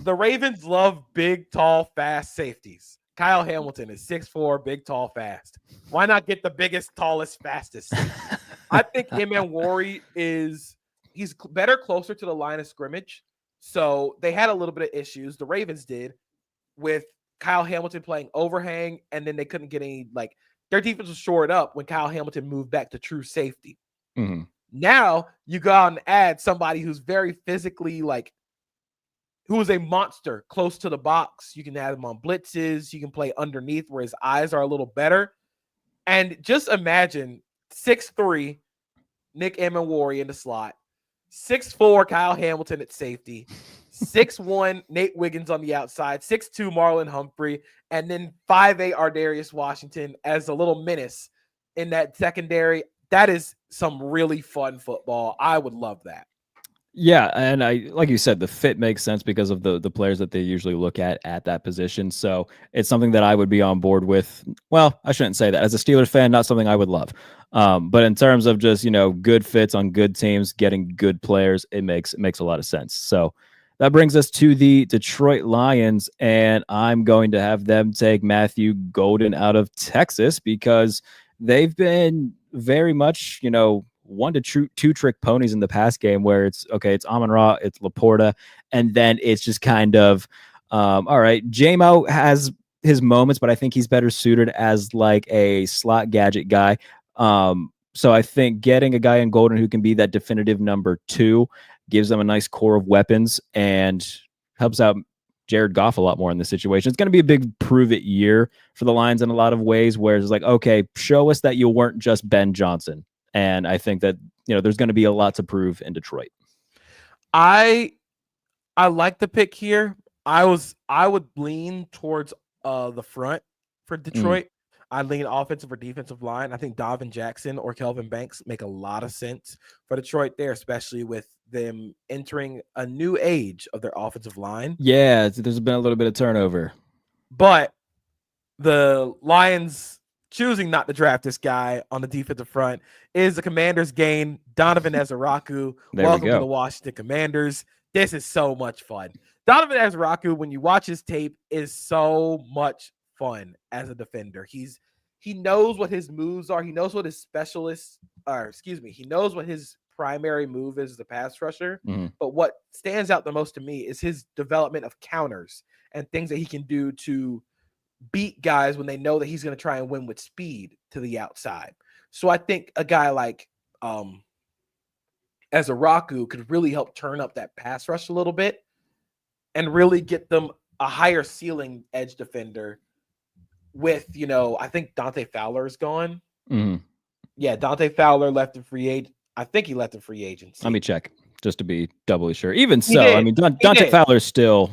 The Ravens love big, tall, fast safeties. Kyle Hamilton is 6'4", big, tall, fast. Why not get the biggest, tallest, fastest? I think Emanwori he's better closer to the line of scrimmage. So they had a little bit of issues. The Ravens did with Kyle Hamilton playing overhang, and then they couldn't get any, their defense was shored up when Kyle Hamilton moved back to true safety. Mm-hmm. Now you go out and add somebody who's very physically, who is a monster close to the box. You can have him on blitzes. You can play underneath where his eyes are a little better. And just imagine 6'3", Nick Emanwori in the slot, 6'4", Kyle Hamilton at safety, 6'1" Nate Wiggins on the outside, 6'2" Marlon Humphrey, and then 5'8" Ardarius Washington as a little menace in that secondary. That is some really fun football. I would love that. Yeah, and like you said, the fit makes sense because of the players that they usually look at that position. So it's something that I would be on board with. Well, I shouldn't say that. As a Steelers fan, not something I would love. But in terms of just good fits on good teams, getting good players, it makes a lot of sense. So that brings us to the Detroit Lions, and I'm going to have them take Matthew Golden out of Texas because they've been very much one to two trick ponies in the past game where it's Amon-Ra, it's Laporta, and then it's just kind of all right. JMO has his moments, but I think he's better suited as like a slot gadget guy. So I think getting a guy in Golden who can be that definitive number 2 gives them a nice core of weapons and helps out Jared Goff a lot more in this situation. It's going to be a big prove it year for the Lions in a lot of ways, where it's like, okay, show us that you weren't just Ben Johnson. And I think that, there's going to be a lot to prove in Detroit. I like the pick here. I would lean towards the front for Detroit. I'd lean offensive or defensive line. I think Donovan Jaxson or Kelvin Banks make a lot of sense for Detroit there, especially with them entering a new age of their offensive line. Yeah, there's been a little bit of turnover. But the Lions choosing not to draft this guy on the defensive front is the Commanders' gain. Donovan Ezeraku, welcome to the Washington Commanders. This is so much fun. Donovan Ezeraku, when you watch his tape, is so much fun as a defender. He knows what his moves are. He knows what his he knows what his primary move is as a pass rusher. But what stands out the most to me is his development of counters and things that he can do to beat guys when they know that he's going to try and win with speed to the outside. So I think a guy like Ezeraku could really help turn up that pass rush a little bit and really get them a higher ceiling edge defender with, I think Dante Fowler is gone. Yeah, Dante Fowler left in free agent. I think he left in free agency. Let me check just to be doubly sure. Even so, I mean, Dante Fowler is still,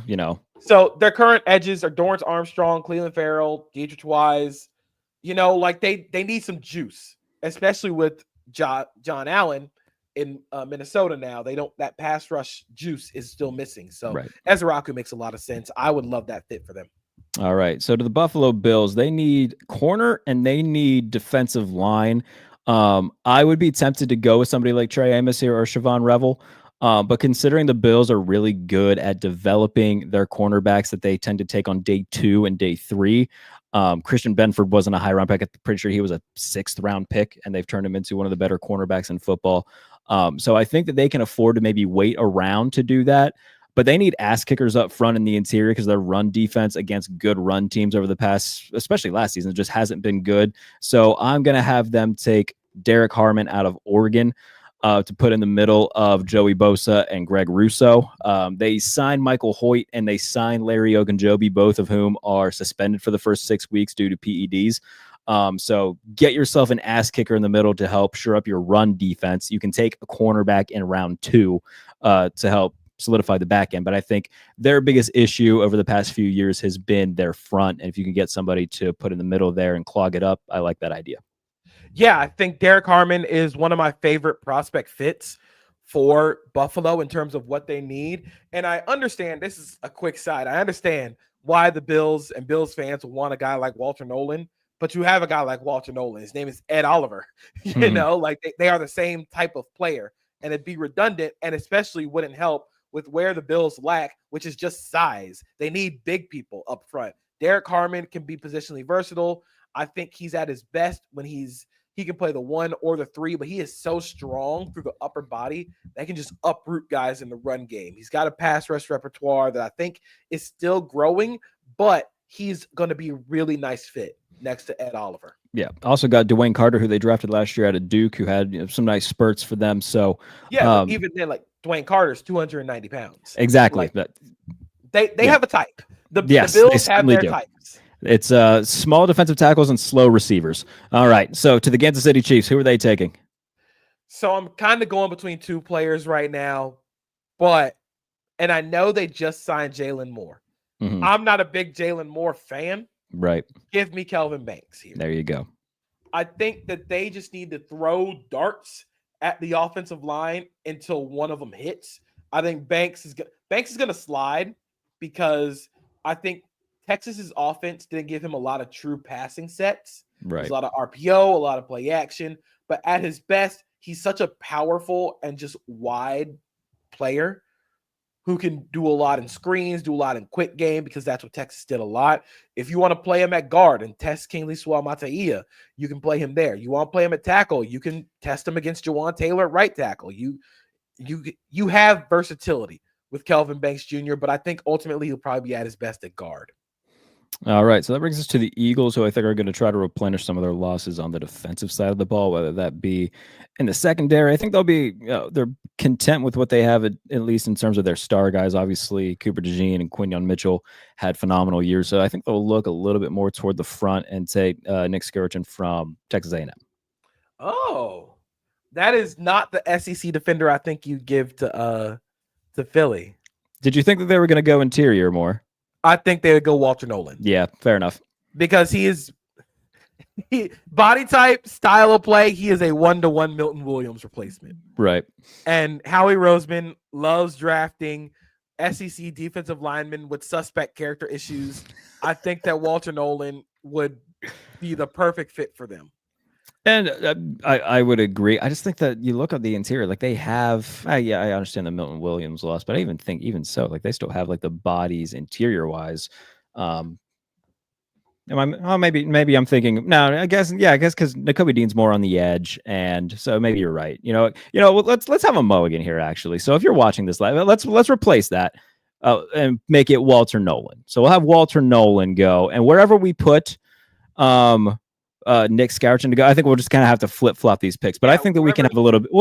So their current edges are Dorrance Armstrong, Cleveland Farrell, Dietrich Wise. Like they need some juice, especially with John Allen in Minnesota now. That pass rush juice is still missing. So Ezeraku makes a lot of sense. I would love that fit for them. All right. So to the Buffalo Bills, they need corner and they need defensive line. I would be tempted to go with somebody like Trey Amos here or Siobhan Revel. But considering the Bills are really good at developing their cornerbacks that they tend to take on day 2 and day 3, Christian Benford wasn't a high round pick. I'm pretty sure he was a 6th round pick, and they've turned him into one of the better cornerbacks in football. So I think that they can afford to maybe wait around to do that. But they need ass kickers up front in the interior because their run defense against good run teams over the past, especially last season, just hasn't been good. So I'm going to have them take Derek Harmon out of Oregon to put in the middle of Joey Bosa and Greg Russo. They signed Michael Hoyt and they signed Larry Ogunjobi, both of whom are suspended for the first 6 weeks due to PEDs. So get yourself an ass kicker in the middle to help shore up your run defense. You can take a cornerback in round 2 to help solidify the back end. But I think their biggest issue over the past few years has been their front. And if you can get somebody to put in the middle there and clog it up, I like that idea. Yeah, I think Derek Harmon is one of my favorite prospect fits for Buffalo in terms of what they need. And I understand, this is a quick side, I understand why the Bills and Bills fans want a guy like Walter Nolan, but you have a guy like Walter Nolan. His name is Ed Oliver. Like they are the same type of player, and it'd be redundant and especially wouldn't help with where the Bills lack, which is just size. They need big people up front. Derek Harmon can be positionally versatile. I think he's at his best when he can play the 1 or the 3, but he is so strong through the upper body that he can just uproot guys in the run game. He's got a pass rush repertoire that I think is still growing, but he's going to be a really nice fit next to Ed Oliver. Yeah. Also got Dwayne Carter, who they drafted last year out of Duke, who had some nice spurts for them. So yeah, even then, like Dwayne Carter's 290 pounds. Exactly. Like, they have a type. The Bills have their types. It's small defensive tackles and slow receivers. All right. So to the Kansas City Chiefs, who are they taking? So I'm kind of going between 2 players right now, but And I know they just signed Jalen Moore. Mhm. I'm not a big Jalen Moore fan. Right. Give me Kelvin Banks here. There you go. I think that they just need to throw darts at the offensive line until one of them hits. I think Banks is going to slide because I think Texas's offense didn't give him a lot of true passing sets. Right. There's a lot of RPO, a lot of play action, but at his best, he's such a powerful and just wide player who can do a lot in screens, do a lot in quick game, because that's what Texas did a lot. If you want to play him at guard and test Kingsley Suamataia, you can play him there. You want to play him at tackle, you can test him against Jawan Taylor at right tackle. You have versatility with Kelvin Banks Jr., but I think ultimately he'll probably be at his best at guard. All right, so that brings us to the Eagles, who I think are going to try to replenish some of their losses on the defensive side of the ball, whether that be in the secondary. I think they're content with what they have, at least in terms of their star guys. Obviously, Cooper DeJean and Quinyon Mitchell had phenomenal years, so I think they'll look a little bit more toward the front and take Nick Skirchin from Texas A&M. Oh, that is not the SEC defender I think you give to Philly. Did you think that they were going to go interior more? I think they would go Walter Nolan. Yeah, fair enough. Because he body type, style of play, he is a 1-to-1 Milton Williams replacement. Right. And Howie Roseman loves drafting SEC defensive linemen with suspect character issues. I think that Walter Nolan would be the perfect fit for them. And I would agree. I just think that you look at the interior, like they have, I understand the Milton Williams loss, but I even think even so, like they still have like the bodies interior wise. Maybe I'm thinking, no, I guess because Nakobe Dean's more on the edge, and so maybe you're right. Well, let's have a mulligan here actually. So if you're watching this live, let's replace that and make it Walter Nolan. So we'll have Walter Nolan go, and wherever we put Nick Skirchin to go, I think we'll just kind of have to flip-flop these picks. But I think that we'll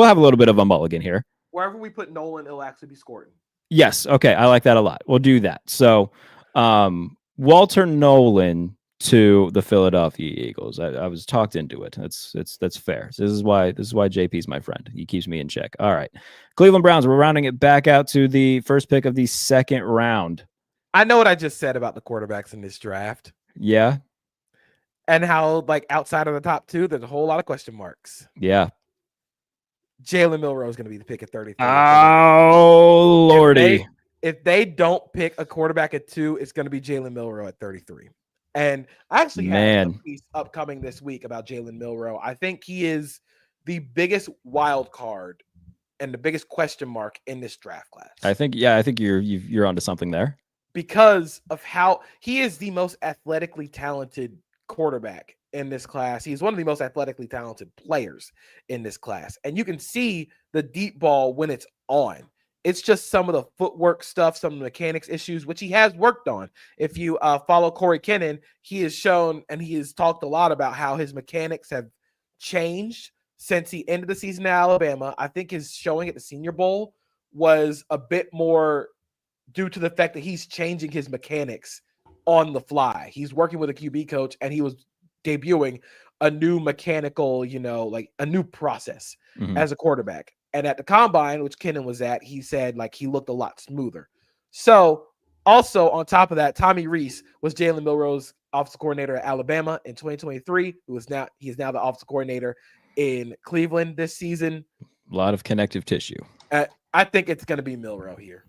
have a little bit of a mulligan here. Wherever we put Nolan, it'll actually be scored. Yes. Okay. I like that a lot. We'll do that. So Walter Nolan to the Philadelphia Eagles. I was talked into it. That's fair. So this is why JP's my friend. He keeps me in check. All right. Cleveland Browns, we're rounding it back out to the first pick of the second round. I know what I just said about the quarterbacks in this draft. Yeah. And how, like, outside of the top two, there's a whole lot of question marks. Yeah. Jalen Milroe is going to be the pick at 33. Oh, Lordy. If they don't pick a quarterback at 2, it's going to be Jalen Milroe at 33. And I actually have a piece upcoming this week about Jalen Milroe. I think he is the biggest wild card and the biggest question mark in this draft class. I think you're onto something there. Because of how he is the most athletically talented quarterback in this class. He's one of the most athletically talented players in this class. And you can see the deep ball when it's on. It's just some of the footwork stuff, some of the mechanics issues, which he has worked on. If you follow Corey Kinnan, he has shown and he has talked a lot about how his mechanics have changed since he ended the season at Alabama. I think his showing at the Senior Bowl was a bit more due to the fact that he's changing his mechanics on the fly. He's working with a QB coach and he was debuting a new mechanical, like a new process as a quarterback. And at the combine, which Kinnan was at, he said like he looked a lot smoother. So also on top of that, Tommy Rees was Jalen Milroe's offensive coordinator at Alabama in 2023, he is now the offensive coordinator in Cleveland this season. A lot of connective tissue. I think it's going to be Milroe here.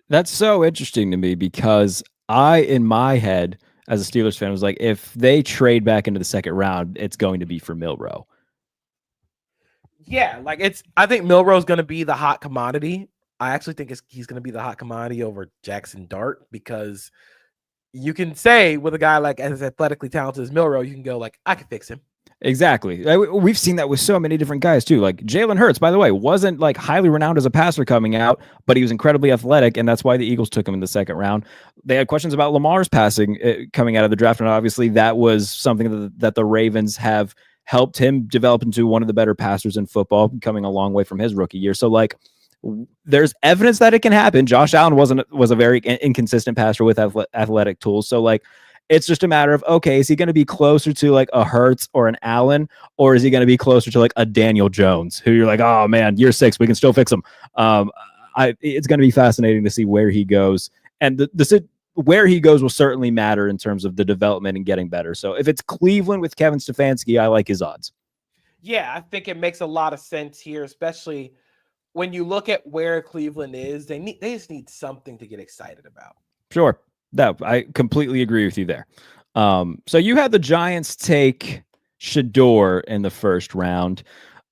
That's so interesting to me because in my head, as a Steelers fan, was like, if they trade back into the second round, it's going to be for Milroe. Yeah, I think Milroe is going to be the hot commodity. I actually think he's going to be the hot commodity over Jaxson Dart because you can say with a guy like as athletically talented as Milroe, you can go like, I can fix him. Exactly. We've seen that with so many different guys too. Like Jalen Hurts, by the way, wasn't like highly renowned as a passer coming out, but he was incredibly athletic, and that's why the Eagles took him in the second round. They had questions about Lamar's passing coming out of the draft, and obviously that was something that the Ravens have helped him develop into one of the better passers in football, coming a long way from his rookie year. So like, there's evidence that it can happen. Josh Allen was a very inconsistent passer with athletic tools. So like, it's just a matter of, okay, is he going to be closer to like a Hurts or an Allen, or is he going to be closer to like a Daniel Jones, who you're like, oh man, year 6, we can still fix him. It's going to be fascinating to see where he goes, and where he goes will certainly matter in terms of the development and getting better. So if it's Cleveland with Kevin Stefanski, I like his odds. Yeah, I think it makes a lot of sense here, especially when you look at where Cleveland is. They just need something to get excited about. Sure. I completely agree with you there. So you had the Giants take Shedeur in the first round.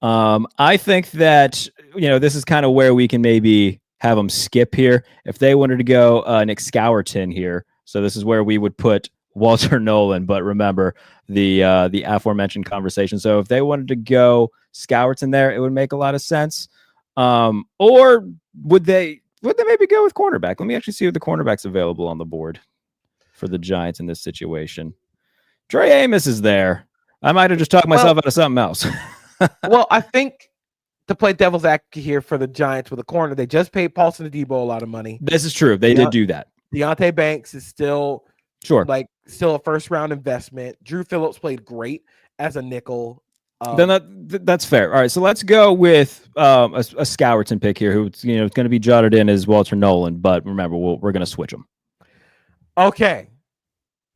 I think that, this is kind of where we can maybe have them skip here. If they wanted to go Nick Scourton here, so this is where we would put Walter Nolan, but remember the aforementioned conversation. So if they wanted to go Scourton there, it would make a lot of sense. Or would they maybe go with cornerback? Let me actually see what the cornerback's available on the board for the Giants in this situation. Trey Amos is there. I might have just talked myself out of something else. Well, I think to play devil's advocate here for the Giants with a corner, they just paid Paulson Adebo a lot of money. This is true. They did do that. Deontay Banks is still still a first round investment. Drew Phillips played great as a nickel. Then that's fair. All right, so let's go with a Scourton pick here, who's going to be jotted in as Walter Nolan. But remember, we're going to switch them. Okay,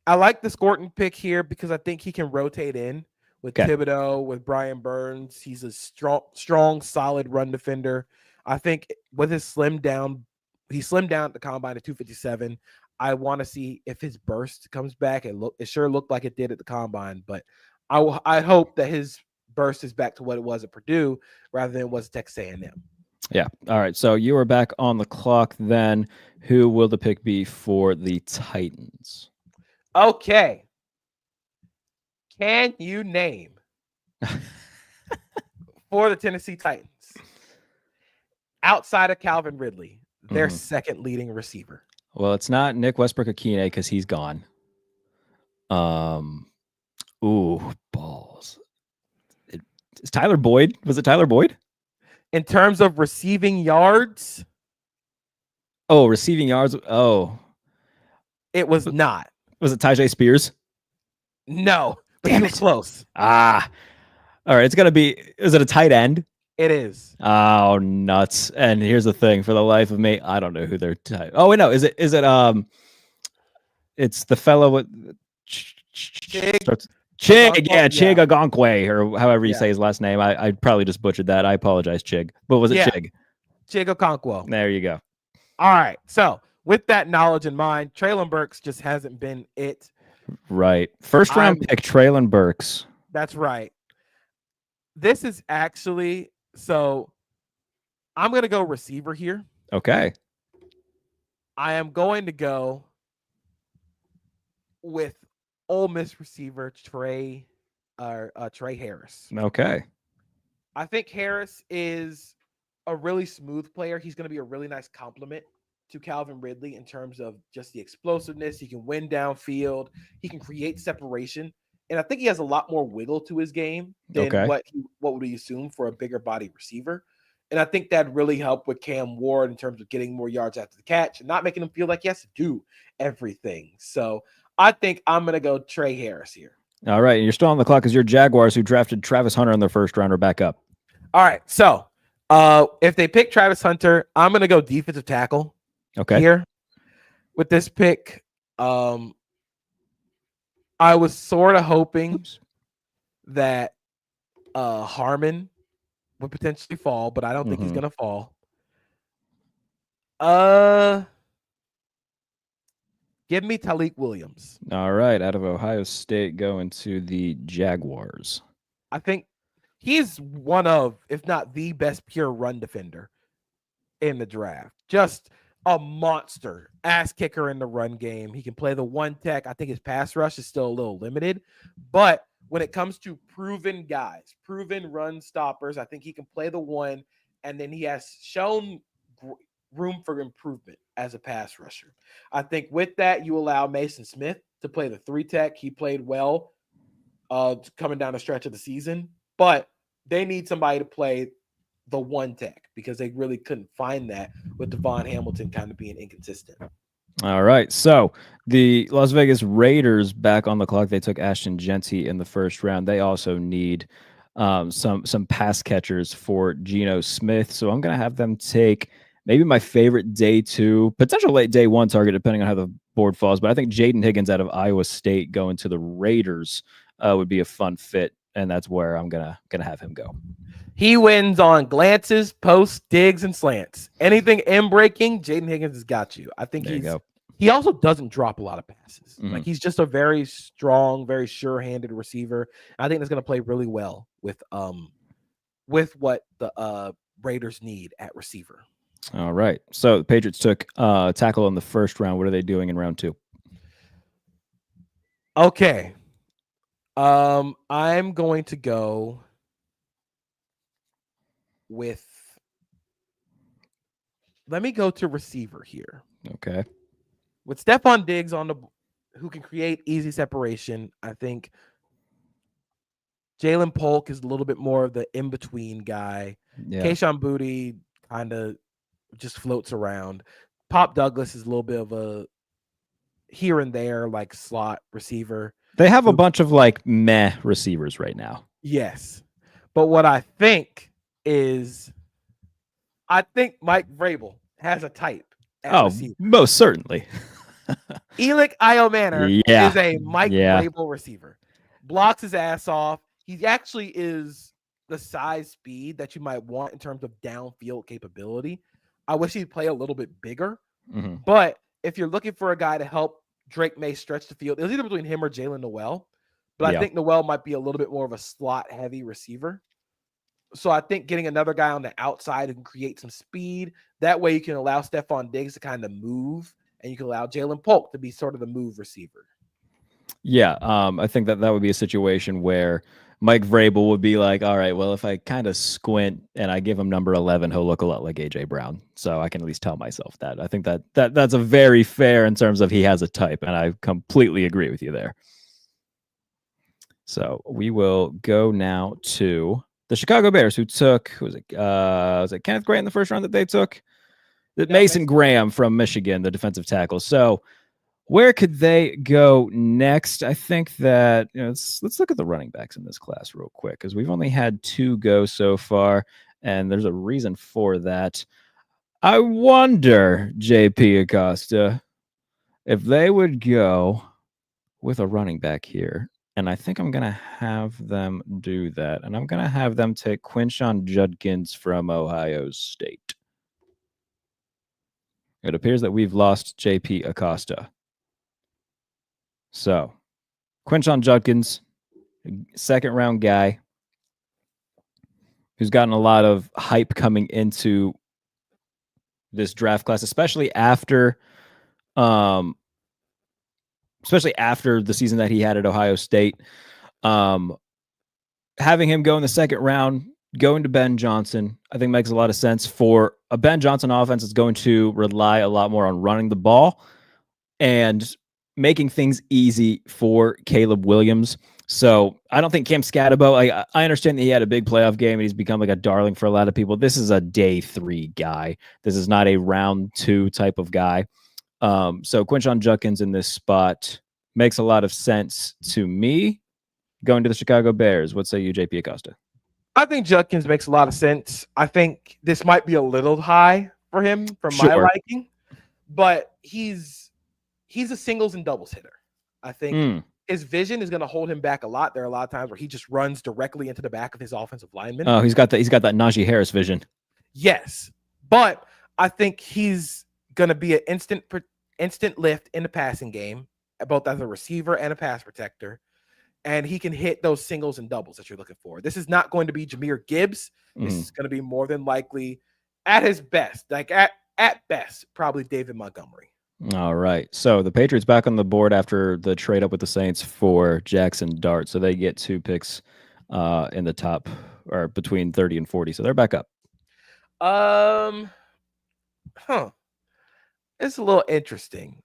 I like the Scourton pick here because I think he can rotate in with Thibodeau, with Brian Burns. He's a strong, solid run defender. I think with his slimmed down at the combine at 257. I want to see if his burst comes back. It sure looked like it did at the combine, but I hope that his burst is back to what it was at Purdue rather than it was at Texas A&M. Yeah. All right. So you are back on the clock then. Who will the pick be for the Titans? Okay. Can you name for the Tennessee Titans outside of Calvin Ridley, their second leading receiver? Well, it's not Nick Westbrook-Akine because he's gone. Ooh, balls. Is Tyler Boyd? Was it Tyler Boyd? In terms of receiving yards? Oh, receiving yards. Oh. It was not. Was it Tyjae Spears? No, but he was close. All right. It's going to be, is it a tight end? It is. Oh, nuts. And here's the thing, for the life of me, I don't know who they're tight. Oh, wait, no. Is it it's the fellow with Chig, Chig Okonkwo, or however you say his last name. I probably just butchered that. I apologize, Chig. But was it Chig? Chig Okonkwo. There you go. All right. So with that knowledge in mind, Treylon Burks just hasn't been it. Right. First round pick, Treylon Burks. That's right. This is actually, so I'm going to go receiver here. Okay. I am going to go with Ole Miss receiver Trey Harris. Okay. I think Harris is a really smooth player. He's going to be a really nice complement to Calvin Ridley in terms of just the explosiveness. He can win downfield. He can create separation. And I think he has a lot more wiggle to his game than what would we assume for a bigger body receiver. And I think that really helped with Cam Ward in terms of getting more yards after the catch and not making him feel like he has to do everything. So I think I'm going to go Trey Harris here. All right. And you're still on the clock because your Jaguars, who drafted Travis Hunter in their first round, are back up. All right. So if they pick Travis Hunter, I'm going to go defensive tackle here with this pick. I was sort of hoping that Harmon would potentially fall, but I don't think he's going to fall. Give me Talik Williams. All right. Out of Ohio State, going to the Jaguars. I think he's one of, if not the best pure run defender in the draft. Just a monster ass kicker in the run game. He can play the one tech. I think his pass rush is still a little limited, but when it comes to proven guys, proven run stoppers, I think he can play the one, and then he has shown room for improvement as a pass rusher. I think with that, you allow Mason Smith to play the three tech. He played well coming down the stretch of the season, but they need somebody to play the one tech because they really couldn't find that with Devon Hamilton kind of being inconsistent. All right. So the Las Vegas Raiders back on the clock. They took Ashton Jeanty in the first round. They also need some pass catchers for Geno Smith. So I'm going to have them take maybe my favorite day 2, potential late day 1 target, depending on how the board falls. But I think Jaden Higgins out of Iowa State going to the Raiders would be a fun fit, and that's where I'm gonna have him go. He wins on glances, posts, digs, and slants. Anything in breaking, Jaden Higgins has got you. I think he also doesn't drop a lot of passes. Mhm. Like he's just a very strong, very sure-handed receiver. I think that's going to play really well with what the Raiders need at receiver. All right. So the Patriots took tackle in the first round. What are they doing in round 2? Okay. I'm going to go with. Let me go to receiver here. Okay. With Stephon Diggs who can create easy separation, I think Jalen Polk is a little bit more of the in-between guy. Yeah. Kayshon Boutte kind of just floats around. Pop Douglas is a little bit of a here and there, like slot receiver. They have a bunch of like meh receivers right now. Yes. But what I think is Mike Vrabel has a type at receiver. Most certainly. Elick Iomanner is a Mike Vrabel receiver. Blocks his ass off. He actually is the size speed that you might want in terms of downfield capability. I wish he'd play a little bit bigger. Mm-hmm. But if you're looking for a guy to help Drake May stretch the field, it was either between him or Jalen Noel. But I think Noel might be a little bit more of a slot-heavy receiver. So I think getting another guy on the outside who can create some speed, that way you can allow Stephon Diggs to kind of move, and you can allow Jalen Polk to be sort of the move receiver. Yeah, I think that would be a situation where Mike Vrabel would be like, all right, well, if I kind of squint and I give him number 11, he'll look a lot like A.J. Brown. So I can at least tell myself that. I think that's a very fair in terms of he has a type, and I completely agree with you there. So we will go now to the Chicago Bears, who took, was it Kenneth Gray in the first round that they took? Mason Graham from Michigan, the defensive tackle. So where could they go next? I think that let's look at the running backs in this class real quick, because we've only had 2 go so far, and there's a reason for that. I wonder, JP Acosta, if they would go with a running back here. And I think I'm going to have them do that. And I'm going to have them take Quinshon Judkins from Ohio State. It appears that we've lost JP Acosta. So, Quinshon Judkins, second-round guy who's gotten a lot of hype coming into this draft class, especially after the season that he had at Ohio State. Having him go in the second round, going to Ben Johnson, I think makes a lot of sense. For a Ben Johnson offense, it's going to rely a lot more on running the ball and making things easy for Caleb Williams. So I don't think Cam Scatabo, I understand that he had a big playoff game and he's become like a darling for a lot of people. This is a day 3 guy. This is not a round 2 type of guy. So Quinshon Judkins in this spot makes a lot of sense to me. Going to the Chicago Bears. What say you, JP Acosta? I think Judkins makes a lot of sense. I think this might be a little high for him from my liking, but he's a singles and doubles hitter. I think his vision is going to hold him back a lot. There are a lot of times where he just runs directly into the back of his offensive lineman. Oh, he's got that Najee Harris vision. Yes, but I think he's going to be an instant lift in the passing game, both as a receiver and a pass protector. And he can hit those singles and doubles that you're looking for. This is not going to be Jahmyr Gibbs. This is going to be more than likely, at his best, like at best, probably David Montgomery. All right. So the Patriots back on the board after the trade up with the Saints for Jaxson Dart. So they get 2 picks in the top, or between 30 and 40. So they're back up. It's a little interesting.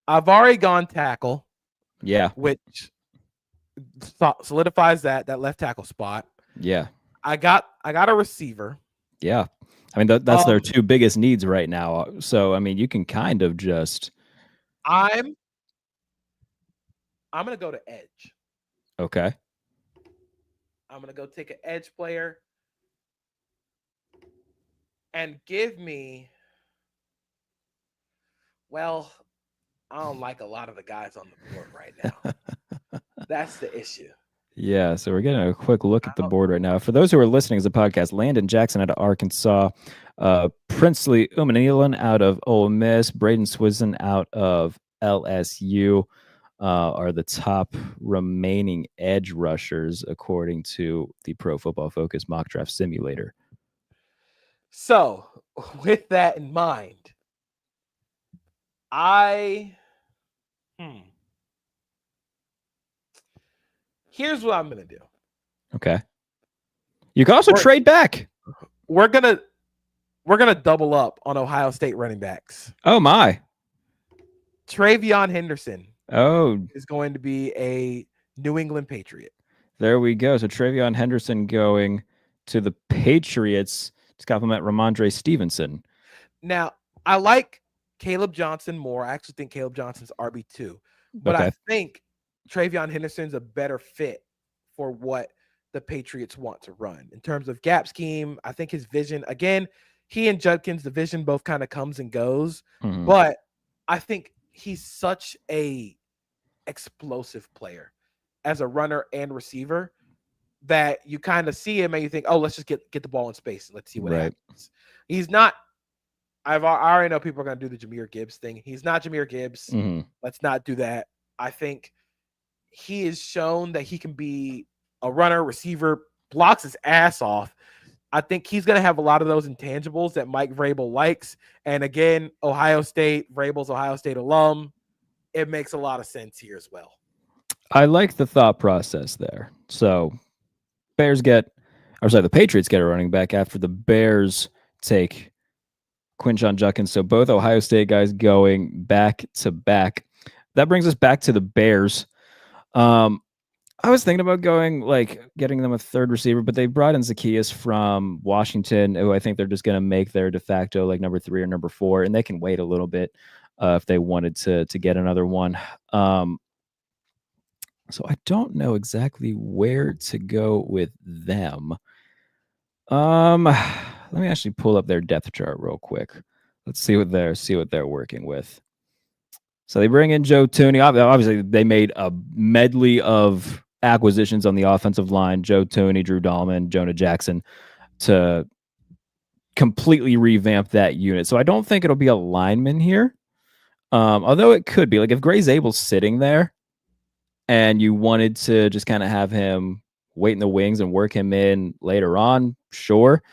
I've already gone tackle. Yeah. Which solidifies that left tackle spot. Yeah. I got a receiver. Yeah. I mean, that's their 2 biggest needs right now. So, I mean, you can kind of just. I'm going to go to edge. Okay. I'm going to go take an edge player and give me Well, I don't like a lot of the guys on the board right now. That's the issue. Yeah, so we're getting a quick look at the board right now. For those who are listening as a podcast, Landon Jackson out of Arkansas, Princely Umanelan out of Ole Miss, Braden Swizzen out of LSU are the top remaining edge rushers according to the Pro Football Focus mock draft simulator. So, with that in mind, here's what I'm gonna do. Okay. You can also trade back. We're gonna double up on Ohio State running backs. Oh my. Travion Henderson Oh, is going to be a New England Patriot. there we go. So Travion Henderson going to the Patriots to complement Ramondre Stevenson. Now, I like Caleb Johnson more. I actually think Caleb Johnson's RB2, but Okay. I think Travion Henderson's a better fit for what the Patriots want to run in terms of gap scheme. I think his vision, again, he and Judkins, the vision both kind of comes and goes, but I think he's such a explosive player as a runner and receiver that you kind of see him and you think, oh, let's just get the ball in space and let's see what happens. He's not. I already know people are going to do the Jahmyr Gibbs thing. He's not Jahmyr Gibbs. Let's not do that. I think he has shown that he can be a runner, receiver, blocks his ass off. I think he's going to have a lot of those intangibles that Mike Vrabel likes. And again, Ohio State, Vrabel's Ohio State alum. It makes a lot of sense here as well. I like the thought process there. So the Patriots get a running back after the Bears take Quinshon Judkins. So both Ohio State guys going back to back. That brings us back to the Bears. I was thinking about getting them a third receiver, but they brought in Zacchaeus from Washington, who I think they're just going to make their de facto number 3 or number 4, and they can wait a little bit if they wanted to get another one. So I don't know exactly where to go with them. Let me actually pull up their depth chart real quick. Let's see what they're working with. So they bring in Joe Thuney. Obviously, they made a medley of acquisitions on the offensive line: Joe Thuney, Drew Dahlman, Jonah Jackson, to completely revamp that unit. So I don't think it'll be a lineman here, although it could be. If Gray Zabel's sitting there, and you wanted to just kind of have him wait in the wings and work him in later on, sure.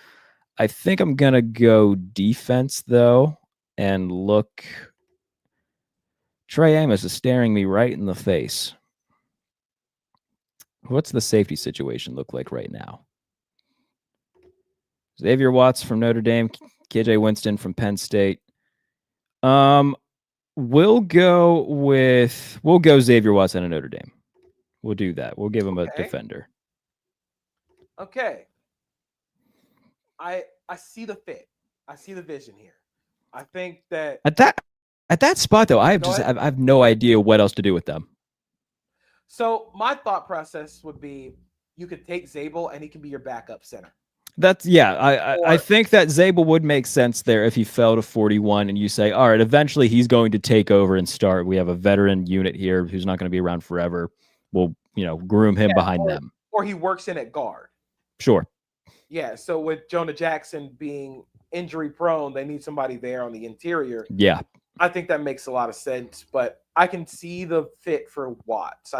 I think I'm going to go defense, though, and look. Trey Amos is staring me right in the face. What's the safety situation look like right now? Xavier Watts from Notre Dame, KJ Winston from Penn State. We'll go Xavier Watts out of Notre Dame. We'll do that. We'll give him a defender. Okay. I see the fit. I see the vision here. I think that at that spot though, I have no idea what else to do with them. So my thought process would be you could take Zabel and he can be your backup center. I think that Zabel would make sense there if he fell to 41 and you say, all right, eventually he's going to take over and start. We have a veteran unit here who's not going to be around forever. We'll, groom him behind them. Or he works in at guard. Sure. Yeah. So with Jonah Jackson being injury prone, they need somebody there on the interior. Yeah. I think that makes a lot of sense, but I can see the fit for Watts.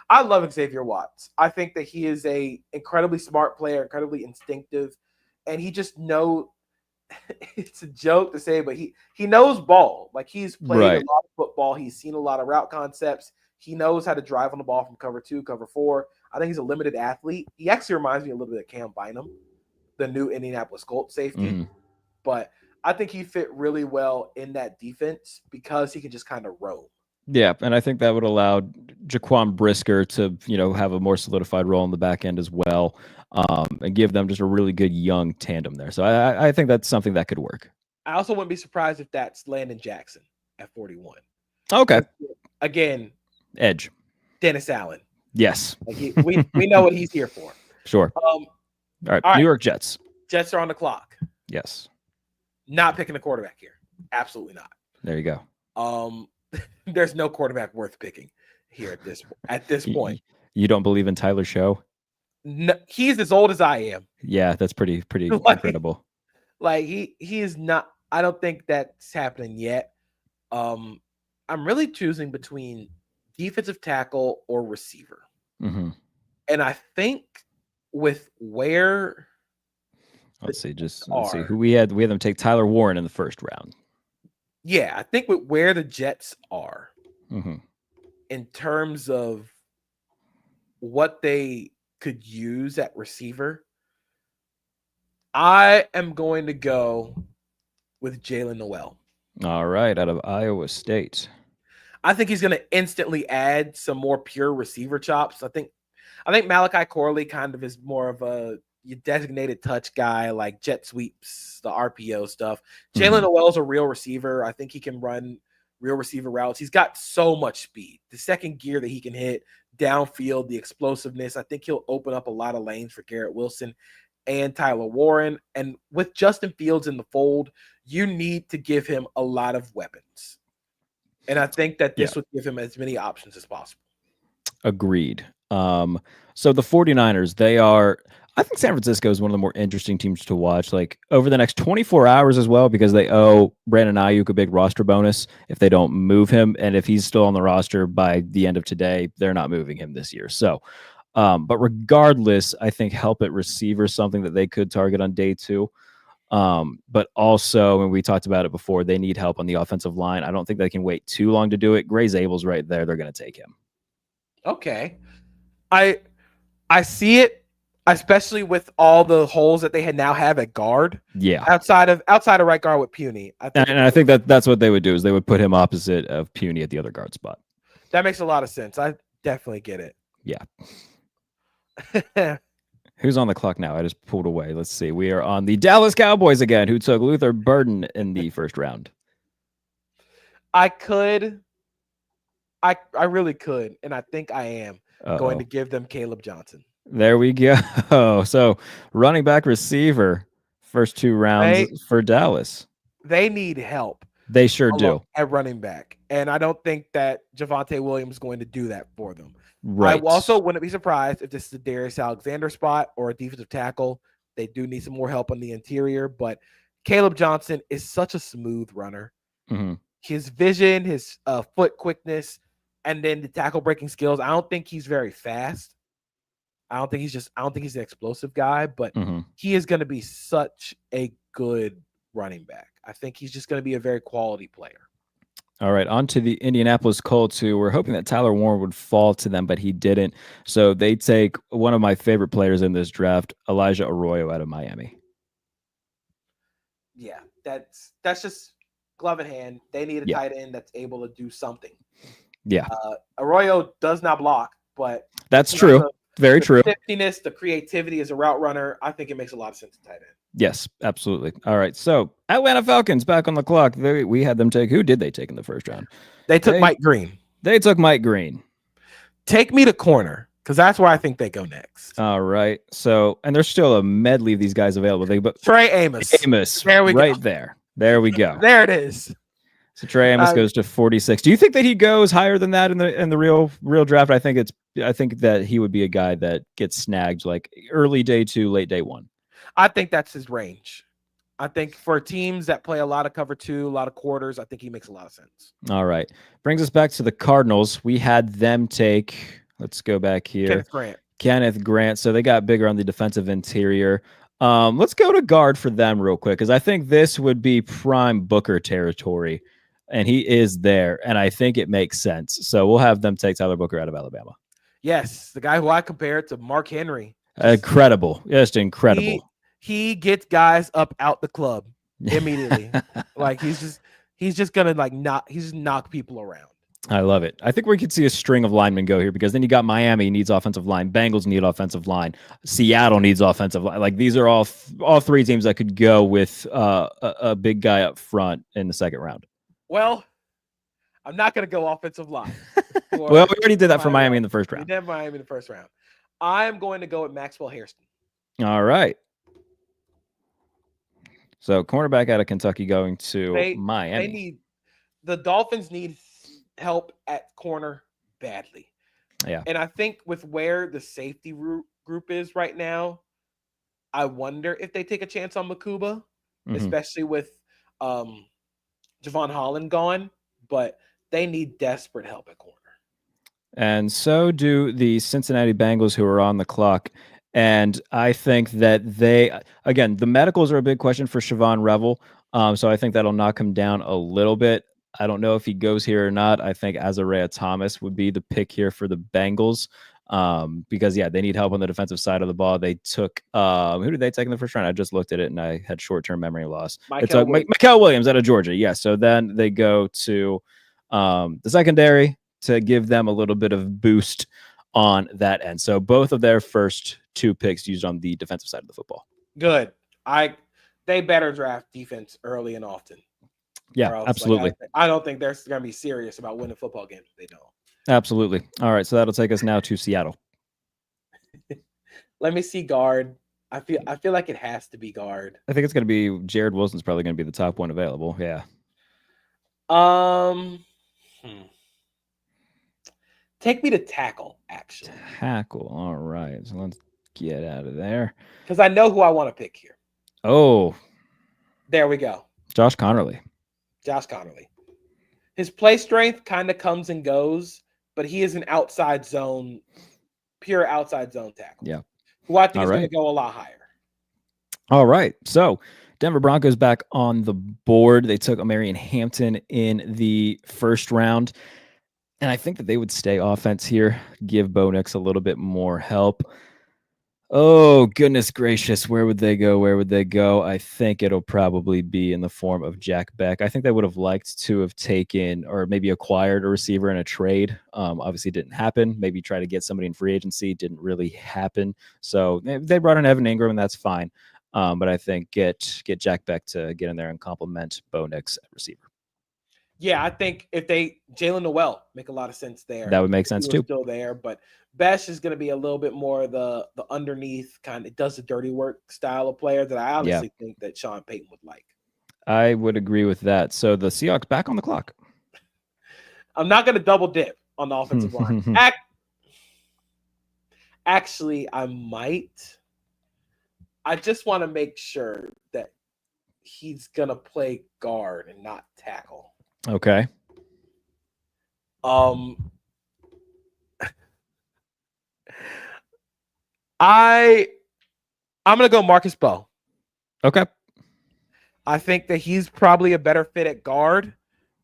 I love Xavier Watts. I think that he is a incredibly smart player, incredibly instinctive, and he just it's a joke to say, but he knows ball. He's played a lot of football. He's seen a lot of route concepts. He knows how to drive on the ball from cover 2, cover 4. I think he's a limited athlete. He actually reminds me a little bit of Cam Bynum, the new Indianapolis Colts safety. But I think he fit really well in that defense because he can just kind of roam. Yeah, and I think that would allow Jaquan Brisker to, have a more solidified role in the back end as well, and give them just a really good young tandem there. So I think that's something that could work. I also wouldn't be surprised if that's Landon Jackson at 41. Okay. Again, edge. Dennis Allen. Yes. We know what he's here for. Sure. All right. New York Jets. Jets are on the clock. Yes. Not picking a quarterback here. Absolutely not. There you go. Um, there's no quarterback worth picking here at this point. You don't believe in Tyler Show? No, he's as old as I am. Yeah, that's pretty Like, incredible. Like he is not. I don't think that's happening yet. I'm really choosing between defensive tackle or receiver, And I think with where let's see who we had. We had them take Tyler Warren in the first round. Yeah, I think with where the Jets are in terms of what they could use at receiver, I am going to go with Jalen Noel. All right, out of Iowa State. I think he's going to instantly add some more pure receiver chops. I think Malachi Corley kind of is more of a designated touch guy, like jet sweeps, the RPO stuff. Jalen Noel's a real receiver. I think he can run real receiver routes. He's got so much speed. The second gear that he can hit downfield, the explosiveness. I think he'll open up a lot of lanes for Garrett Wilson and Tyler Warren. And with Justin Fields in the fold, you need to give him a lot of weapons. And I think that this would give him as many options as possible. Agreed. So the 49ers, I think San Francisco is one of the more interesting teams to watch, like over the next 24 hours as well, because they owe Brandon Ayuk a big roster bonus if they don't move him. And if he's still on the roster by the end of today, they're not moving him this year. So, but regardless, I think help at receiver is something that they could target on day 2. But also, and we talked about it before, they need help on the offensive line. I don't think they can wait too long to do it. Gray Zabel's right there. They're going to take him. Okay. I see it, especially with all the holes that they now have at guard. Yeah. Outside of right guard with Puny. I think that's what they would do, is they would put him opposite of Puny at the other guard spot. That makes a lot of sense. I definitely get it. Yeah. Who's on the clock now? I just pulled away. Let's see. We are on the Dallas Cowboys again, who took Luther Burden in the first round. I really could, and I think I am going to give them Caleb Johnson. There we go. So running back, receiver, first 2 rounds for Dallas. They need help. They sure do. At running back. And I don't think that Javonte Williams is going to do that for them. Right. I also wouldn't be surprised if this is a Darius Alexander spot or a defensive tackle. They do need some more help on the interior, but Caleb Johnson is such a smooth runner. His vision, his foot quickness, and then the tackle breaking skills. I don't think he's very fast. I don't think he's an explosive guy, but he is going to be such a good running back. I think he's just going to be a very quality player. All right, on to the Indianapolis Colts, who we're hoping that Tyler Warren would fall to them, but he didn't. So they take one of my favorite players in this draft, Elijah Arroyo out of Miami. Yeah, that's just glove in hand. They need a tight end that's able to do something. Yeah. Arroyo does not block, but that's true. Very true. The shiftiness, the creativity as a route runner, I think it makes a lot of sense to tight end. Yes, absolutely. All right. So Atlanta Falcons back on the clock. We had them take. Who did they take in the first round? They took Mike Green. They took Mike Green. Take me to corner, because that's where I think they go next. All right. So, and there's still a medley of these guys available. But Trey Amos. There we go. There we go. There it is. So Trey Amos goes to 46. Do you think that he goes higher than that in the real draft? I think that he would be a guy that gets snagged like early day 2, late day 1. I think that's his range. I think for teams that play a lot of cover 2, a lot of quarters, I think he makes a lot of sense. All right. Brings us back to the Cardinals. We had them take, let's go back here. Kenneth Grant. So they got bigger on the defensive interior. Let's go to guard for them real quick, because I think this would be prime Booker territory, and he is there, and I think it makes sense. So we'll have them take Tyler Booker out of Alabama. Yes, the guy who I compared to Mark Henry. Incredible. Just incredible. He gets guys up out the club immediately. Like he's just gonna knock people around. I love it. I think we could see a string of linemen go here, because then you got Miami needs offensive line, Bengals need offensive line, Seattle needs offensive line. Like these are all 3 teams that could go with a big guy up front in the second round. Well, I'm not going to go offensive line. Well, we already did that for Miami in the first round. We did Miami in the first round. I'm going to go with Maxwell Hairston. All right. So cornerback out of Kentucky going to Miami. the Dolphins need help at corner badly. Yeah. And I think with where the safety group is right now, I wonder if they take a chance on Makuba, especially with Javon Holland gone. But they need desperate help at corner. And so do the Cincinnati Bengals, who are on the clock. And I think that again, the medicals are a big question for Siobhan Revel. So I think that'll knock him down a little bit. I don't know if he goes here or not. I think Azariah Thomas would be the pick here for the Bengals. Because they need help on the defensive side of the ball. They took who did they take in the first round? I just looked at it and I had short-term memory loss. It's Mikael Williams out of Georgia. Yeah. So then they go to the secondary to give them a little bit of boost on that end. So both of their first 2 picks used on the defensive side of the football. Good. They better draft defense early and often. Yeah, absolutely. I don't think they're going to be serious about winning football games if they don't. Absolutely. All right, so that'll take us now to Seattle. Let me see guard. I feel like it has to be guard. I think it's going to be Jared Wilson's probably going to be the top one available. Yeah. Take me to tackle, actually. Tackle. All right. So let's get out of there. Because I know who I want to pick here. Oh. There we go. Josh Connerly. His play strength kind of comes and goes, but he is an pure outside zone tackle. Yeah. Who I think is going to go a lot higher. All right. So Denver Broncos back on the board. They took Omarion Hampton in the first round. And I think that they would stay offense here, give Bo Nix a little bit more help. Oh, goodness gracious. Where would they go? I think it'll probably be in the form of Jack Beck. I think they would have liked to have taken or maybe acquired a receiver in a trade. Obviously, it didn't happen. Maybe try to get somebody in free agency. Didn't really happen. So they brought in Evan Ingram, and that's fine. But I think get Jack Beck to get in there and complement Bo Nix at receiver. Yeah, I think if Jalen Noel make a lot of sense there. That would make sense too. Still there, but Besh is going to be a little bit more the underneath kind of does the dirty work style of player that I honestly think that Sean Payton would like. I would agree with that. So the Seahawks back on the clock. I'm not going to double dip on the offensive line. Actually, I might. I just want to make sure that he's going to play guard and not tackle. Okay. I'm gonna go Marcus Bowe. Okay. I think that he's probably a better fit at guard,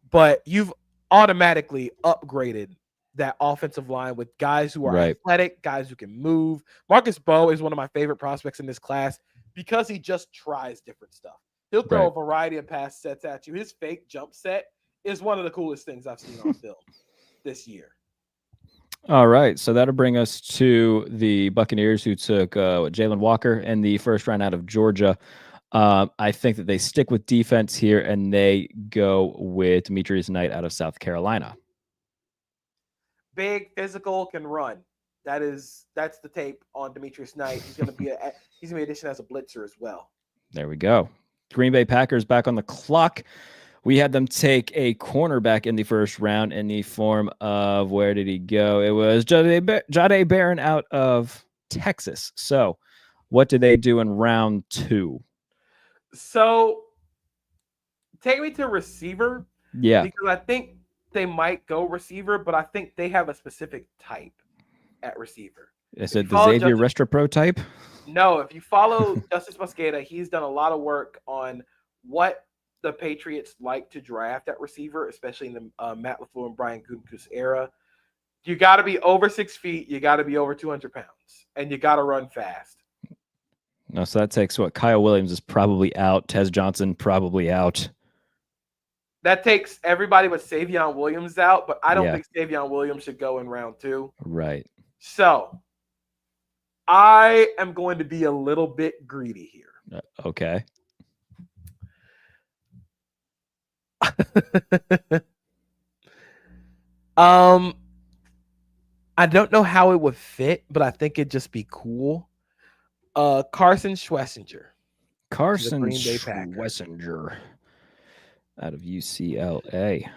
but you've automatically upgraded that offensive line with guys who are athletic, guys who can move. Marcus Bowe is one of my favorite prospects in this class because he just tries different stuff. He'll throw a variety of pass sets at you. His fake jump set is one of the coolest things I've seen on film this year. All right, so that'll bring us to the Buccaneers, who took Jalen Walker in the first round out of Georgia. I think that they stick with defense here, and they go with Demetrius Knight out of South Carolina. Big, physical, can run. That's the tape on Demetrius Knight. He's going to be addition as a blitzer as well. There we go. Green Bay Packers back on the clock. We had them take a cornerback in the first round in the form of, where did he go? It was Jahdae Barron out of Texas. So what did they do in round 2? So take me to receiver. Yeah. Because I think they might go receiver, but I think they have a specific type at receiver. Is it the Xavier Restropro type? No, if you follow Justice Mosqueda, he's done a lot of work on what the Patriots like to draft at receiver, especially in the Matt LaFleur and Brian Gutekunst era. You got to be over 6 feet. You got to be over 200 pounds, and you got to run fast. No, so that takes what? Kyle Williams is probably out. Tez Johnson probably out. That takes everybody but Savion Williams out, but I don't think Savion Williams should go in round 2. Right. So I am going to be a little bit greedy here. Okay. I don't know how it would fit, but I think it'd just be cool. Carson Schwessinger. Carson Schwessinger out of UCLA.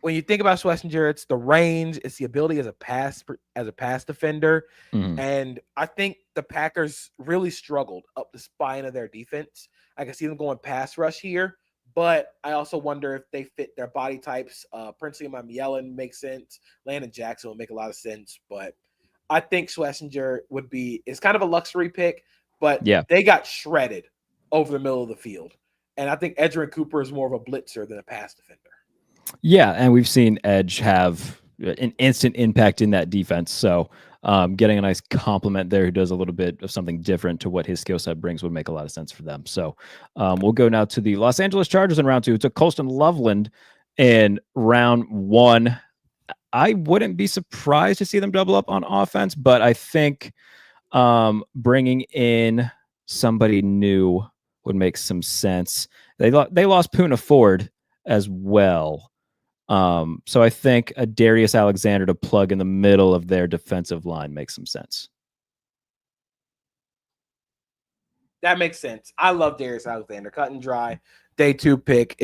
when you think about Schlesinger, it's the range, it's the ability as a pass defender. Mhm. And I think the Packers really struggled up the spine of their defense. I can see them going pass rush here, but I also wonder if they fit their body types. Princely Yellen makes sense. Landon Jackson will make a lot of sense, but I think Schlesinger it's kind of a luxury pick, but Yeah. they got shredded over the middle of the field. And I think Edgerrin Cooper is more of a blitzer than a pass defender. Yeah, and we've seen Edge have an instant impact in that defense. So getting a nice compliment there who does a little bit of something different to what his skill set brings would make a lot of sense for them. So we'll go now to the Los Angeles Chargers in round 2. It took Colston Loveland in round 1. I wouldn't be surprised to see them double up on offense, but I think bringing in somebody new would make some sense. They lost Poona Ford as well. So I think a Darius Alexander to plug in the middle of their defensive line makes some sense. That makes sense. I love Darius Alexander, cut and dry, day 2 pick.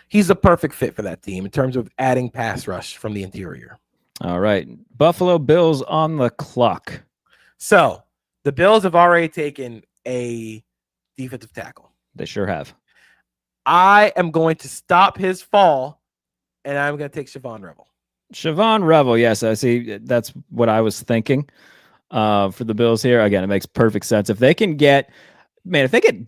He's a perfect fit for that team in terms of adding pass rush from the interior. All right. Buffalo Bills on the clock. So the Bills have already taken a defensive tackle. They sure have. I am going to stop his fall, and I'm going to take Siobhan Revel. Siobhan Revel, yes, I see. That's what I was thinking for the Bills here. Again, it makes perfect sense. If they get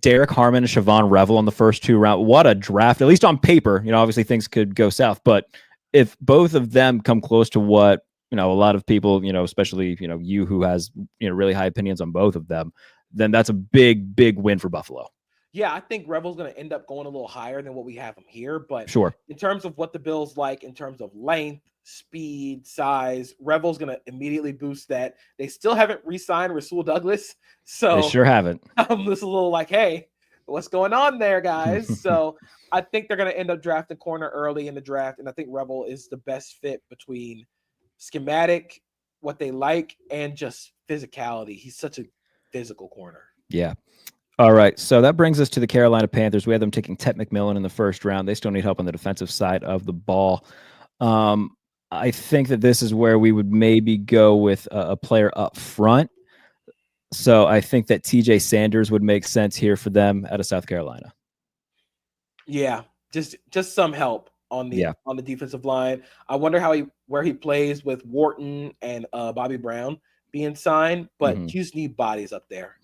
Derek Harmon and Siobhan Revel in the first 2 rounds, what a draft, at least on paper. Obviously things could go south, but if both of them come close to what, a lot of people, especially, you who has, really high opinions on both of them, then that's a big, big win for Buffalo. Yeah, I think Revel's going to end up going a little higher than what we have him here. But sure, in terms of what the Bills like, in terms of length, speed, size, Revel's going to immediately boost that. They still haven't re-signed Rasul Douglas. So they sure haven't. I'm just a little like, hey, what's going on there, guys? So I think they're going to end up drafting corner early in the draft. And I think Revel is the best fit between schematic, what they like, and just physicality. He's such a physical corner. Yeah. All right, so that brings us to the Carolina Panthers. We had them taking Tet McMillan in the first round. They still need help on the defensive side of the ball. I think that this is where we would maybe go with a player up front. So I think that TJ Sanders would make sense here for them out of South Carolina. Yeah, just some help on the defensive line. I wonder where he plays with Wharton and Bobby Brown being signed, but you just need bodies up there.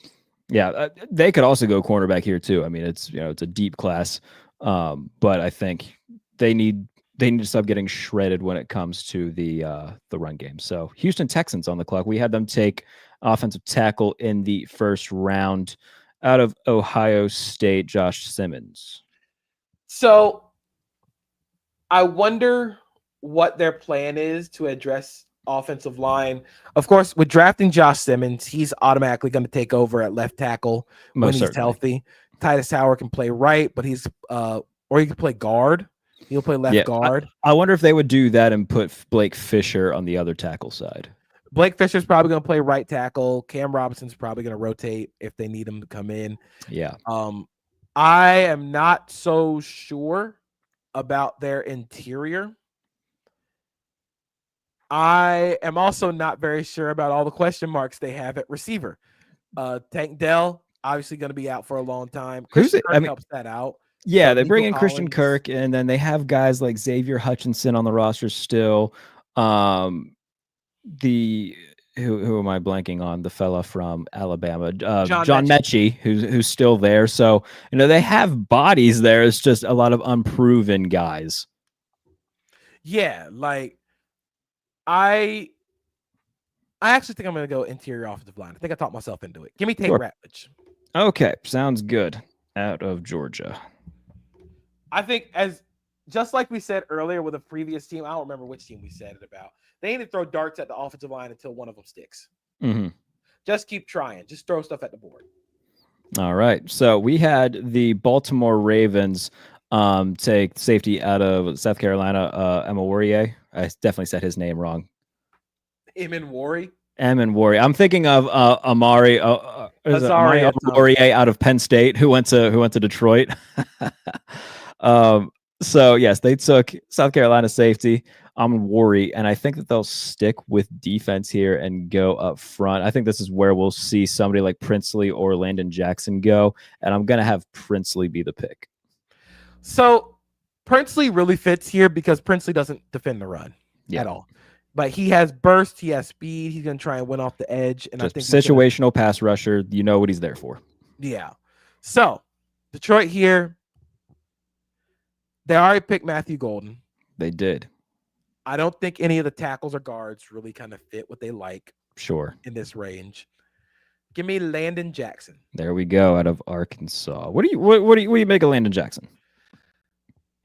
Yeah, they could also go cornerback here too. I mean, it's a deep class, but I think they need to stop getting shredded when it comes to the run game. So Houston Texans on the clock. We had them take offensive tackle in the first round out of Ohio State, Josh Simmons. So I wonder what their plan is to address offensive line. Of course, with drafting Josh Simmons, he's automatically going to take over at left tackle when he's healthy. Titus Howard can play right, but or he can play guard. He'll play left guard. I wonder if they would do that and put Blake Fisher on the other tackle side. Blake Fisher's probably going to play right tackle. Cam Robinson's probably going to rotate if they need him to come in. Yeah. I am not so sure about their interior. I am also not very sure about all the question marks they have at receiver. Tank Dell, obviously going to be out for a long time. Christian Kirk helps that out. Yeah, they bring in Christian Kirk, and then they have guys like Xavier Hutchinson on the roster still. Who am I blanking on? The fella from Alabama, John Mechie, who's still there. So they have bodies there. It's just a lot of unproven guys. Yeah, like I actually think I'm going to go interior offensive line. I think I talked myself into it. Give me Tate Ratledge. Okay, sounds good. Out of Georgia. I think just like we said earlier with a previous team, I don't remember which team we said it about. They need to throw darts at the offensive line until one of them sticks. Mm-hmm. Just keep trying. Just throw stuff at the board. All right. So we had the Baltimore Ravens take safety out of South Carolina, Emma I definitely said his name wrong. Amari. I'm thinking of Amari out of Penn State, who went to Detroit. So yes, they took South Carolina safety. I'm worried, and I think that they'll stick with defense here and go up front. I think this is where we'll see somebody like Princely or Landon Jackson go, and I'm gonna have Princely be the pick. So Princely really fits here because Princely doesn't defend the run at all. But he has burst, he has speed, he's gonna try and win off the edge. And Just I think situational pass rusher, you know what he's there for. Yeah. So Detroit here, they already picked Matthew Golden. They did. I don't think any of the tackles or guards really kind of fit what they like. Sure. In this range. Give me Landon Jackson. There we go, out of Arkansas. What do you make of Landon Jackson?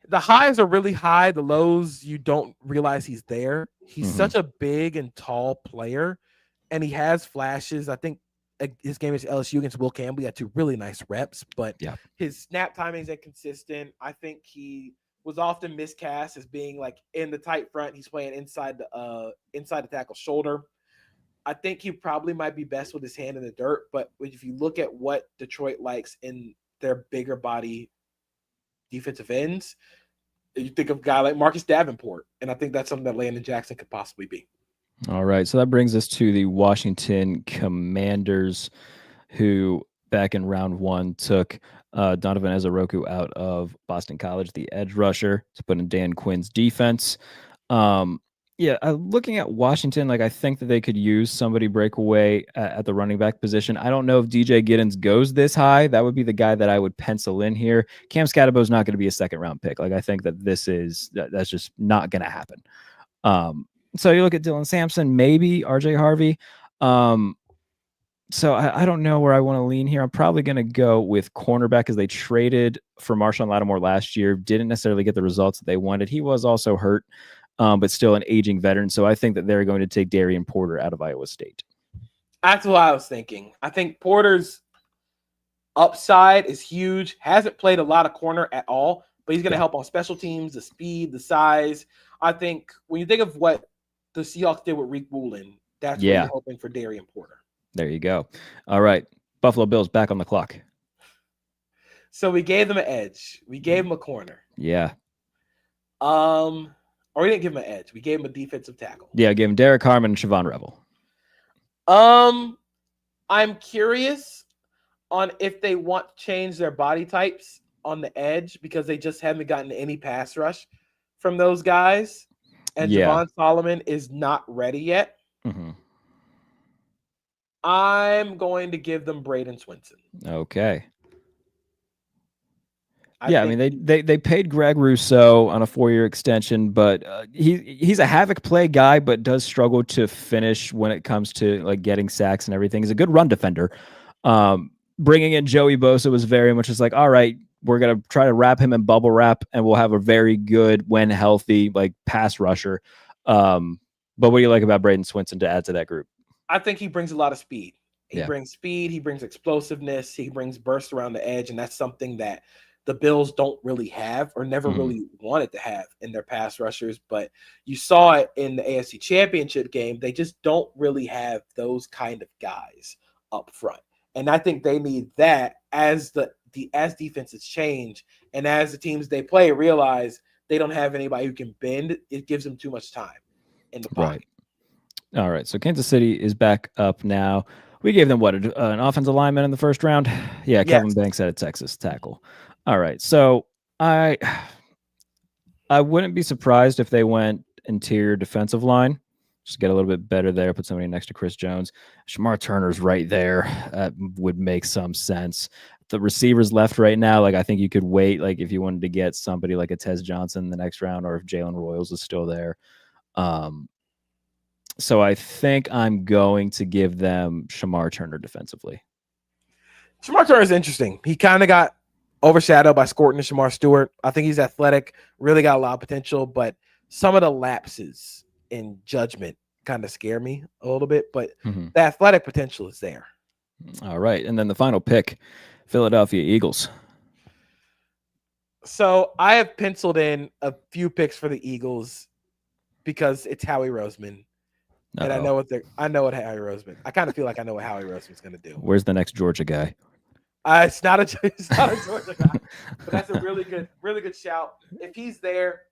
The highs are really high. The lows, you don't realize he's there. He's such a big and tall player, and he has flashes. I think his game against LSU against Will Campbell, he had 2 really nice reps, but his snap timing is inconsistent. I think he was often miscast as being like in the tight front. He's playing inside the tackle shoulder. I think he probably might be best with his hand in the dirt, but if you look at what Detroit likes in their bigger body defensive ends, you think of a guy like Marcus Davenport, and I think that's something that Landon Jackson could possibly be. All right, so that brings us to the Washington Commanders, who back in round 1 took Donovan Ezeroku out of Boston College, the edge rusher, to put in Dan Quinn's defense. Looking at Washington, like I think that they could use somebody breakaway at the running back position. I don't know if DJ Giddens goes this high. That would be the guy that I would pencil in here. Cam Scatabo is not going to be a second-round pick. Like I think that that's just not going to happen. So you look at Dylan Sampson, maybe RJ Harvey. So I don't know where I want to lean here. I'm probably going to go with cornerback, as they traded for Marshawn Lattimore last year. Didn't necessarily get the results that they wanted. He was also hurt, but still an aging veteran. So I think that they're going to take Darian Porter out of Iowa State. That's what I was thinking. I think Porter's upside is huge. Hasn't played a lot of corner at all, but he's going to help on special teams, the speed, the size. I think when you think of what the Seahawks did with Reek Woolen, that's what you're hoping for Darian Porter. There you go. All right. Buffalo Bills back on the clock. So we gave them an edge. We gave them a corner. Yeah. Or we didn't give him an edge. We gave him a defensive tackle. Yeah, gave him Derek Harmon and Siobhan Revel. I'm curious on if they want to change their body types on the edge because they just haven't gotten any pass rush from those guys. And Javon Solomon is not ready yet. Mm-hmm. I'm going to give them Braden Swinson. Okay. I mean, they paid Greg Rousseau on a 4-year extension, but he's a havoc play guy, but does struggle to finish when it comes to like getting sacks and everything. He's a good run defender. Bringing in Joey Bosa was very much just like, all right, we're going to try to wrap him in bubble wrap, and we'll have a very good, when healthy, like pass rusher. But what do you like about Braden Swinson to add to that group? I think he brings a lot of speed. He brings speed. He brings explosiveness. He brings burst around the edge, and that's something that the Bills don't really have or never really wanted to have in their pass rushers. But you saw it in the AFC Championship game. They just don't really have those kind of guys up front. And I think they need that as as defenses change and as the teams they play realize they don't have anybody who can bend. It gives them too much time in the pocket. Right. All right. So Kansas City is back up now. We gave them an offensive lineman in the first round? Yeah, Kevin Banks out of Texas, tackle. All right. So I wouldn't be surprised if they went interior defensive line. Just get a little bit better there. Put somebody next to Chris Jones. Shamar Turner's right there. That would make some sense. The receivers left right now, like I think you could wait, like if you wanted to get somebody like a Tez Johnson in the next round, or if Jalen Royals is still there. So I think I'm going to give them Shamar Turner defensively. Shamar Turner is interesting. He kind of got overshadowed by Scorton and Shamar Stewart. I think he's athletic, really got a lot of potential, but some of the lapses in judgment kind of scare me a little bit, but the athletic potential is there. All right. And then the final pick, Philadelphia Eagles. So I have penciled in a few picks for the Eagles because it's Howie Roseman. And I know what Howie Roseman. I kind of feel like I know what Howie Roseman's going to do. Where's the next Georgia guy? It's not a Georgia guy, but that's a really good shout. If he's there,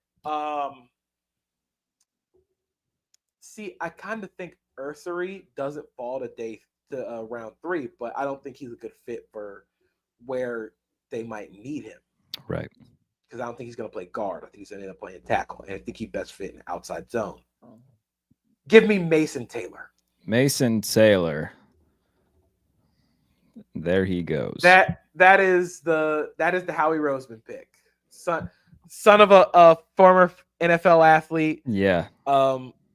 see, I kind of think Ursery doesn't fall to round 3, but I don't think he's a good fit for where they might need him. Right. Because I don't think he's going to play guard. I think he's going to end up playing tackle, and I think he best fit in outside zone. Give me Mason Taylor. Mason Taylor. There he goes. That is the Howie Roseman pick. Son of a former NFL athlete. Yeah.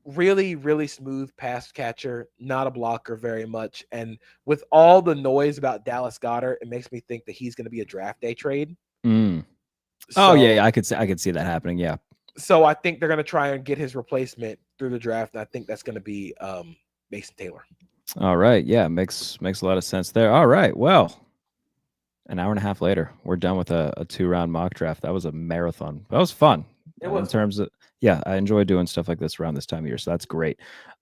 Really, really smooth pass catcher, not a blocker very much. And with all the noise about Dallas Goedert, it makes me think that he's going to be a draft day trade. So, yeah, I could see that happening. Yeah. So I think they're going to try and get his replacement through the draft. And I think that's going to be Mason Taylor. All right. Yeah, makes a lot of sense there. All right. Well, an hour and a half later, we're done with a 2-round mock draft. That was a marathon. That was fun. It was. In terms of, yeah, I enjoy doing stuff like this around this time of year, so that's great.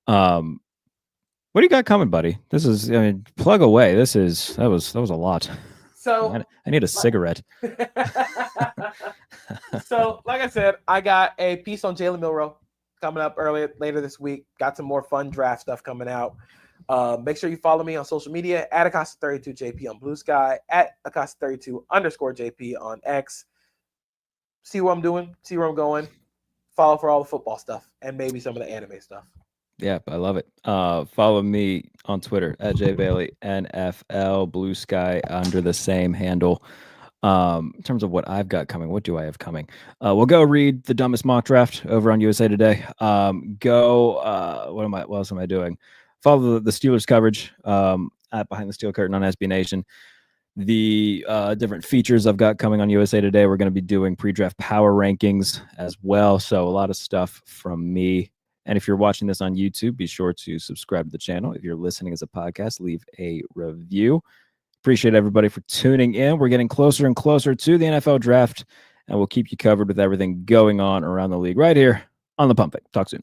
What do you got coming, buddy? This is, I mean, plug away. That was a lot. So I need a cigarette. So, like I said, I got a piece on Jalen Milroe coming up later this week. Got some more fun draft stuff coming out. Make sure you follow me on social media at Acosta32JP on Blue Sky, at Acosta32_JP on X. See what I'm doing, see where I'm going. Follow for all the football stuff and maybe some of the anime stuff. Yeah, I love it. Follow me on Twitter at JBaileyNFL, Blue Sky under the same handle. In terms of what I've got coming, what do I have coming? We'll go read the dumbest mock draft over on USA Today. What else am I doing? Follow the Steelers coverage at Behind the Steel Curtain on SB Nation. The different features I've got coming on USA Today. We're going to be doing pre-draft power rankings as well. So a lot of stuff from me. And if you're watching this on YouTube, be sure to subscribe to the channel. If you're listening as a podcast, leave a review. Appreciate everybody for tuning in. We're getting closer and closer to the NFL draft, and we'll keep you covered with everything going on around the league right here on The Pump Fake. Talk soon.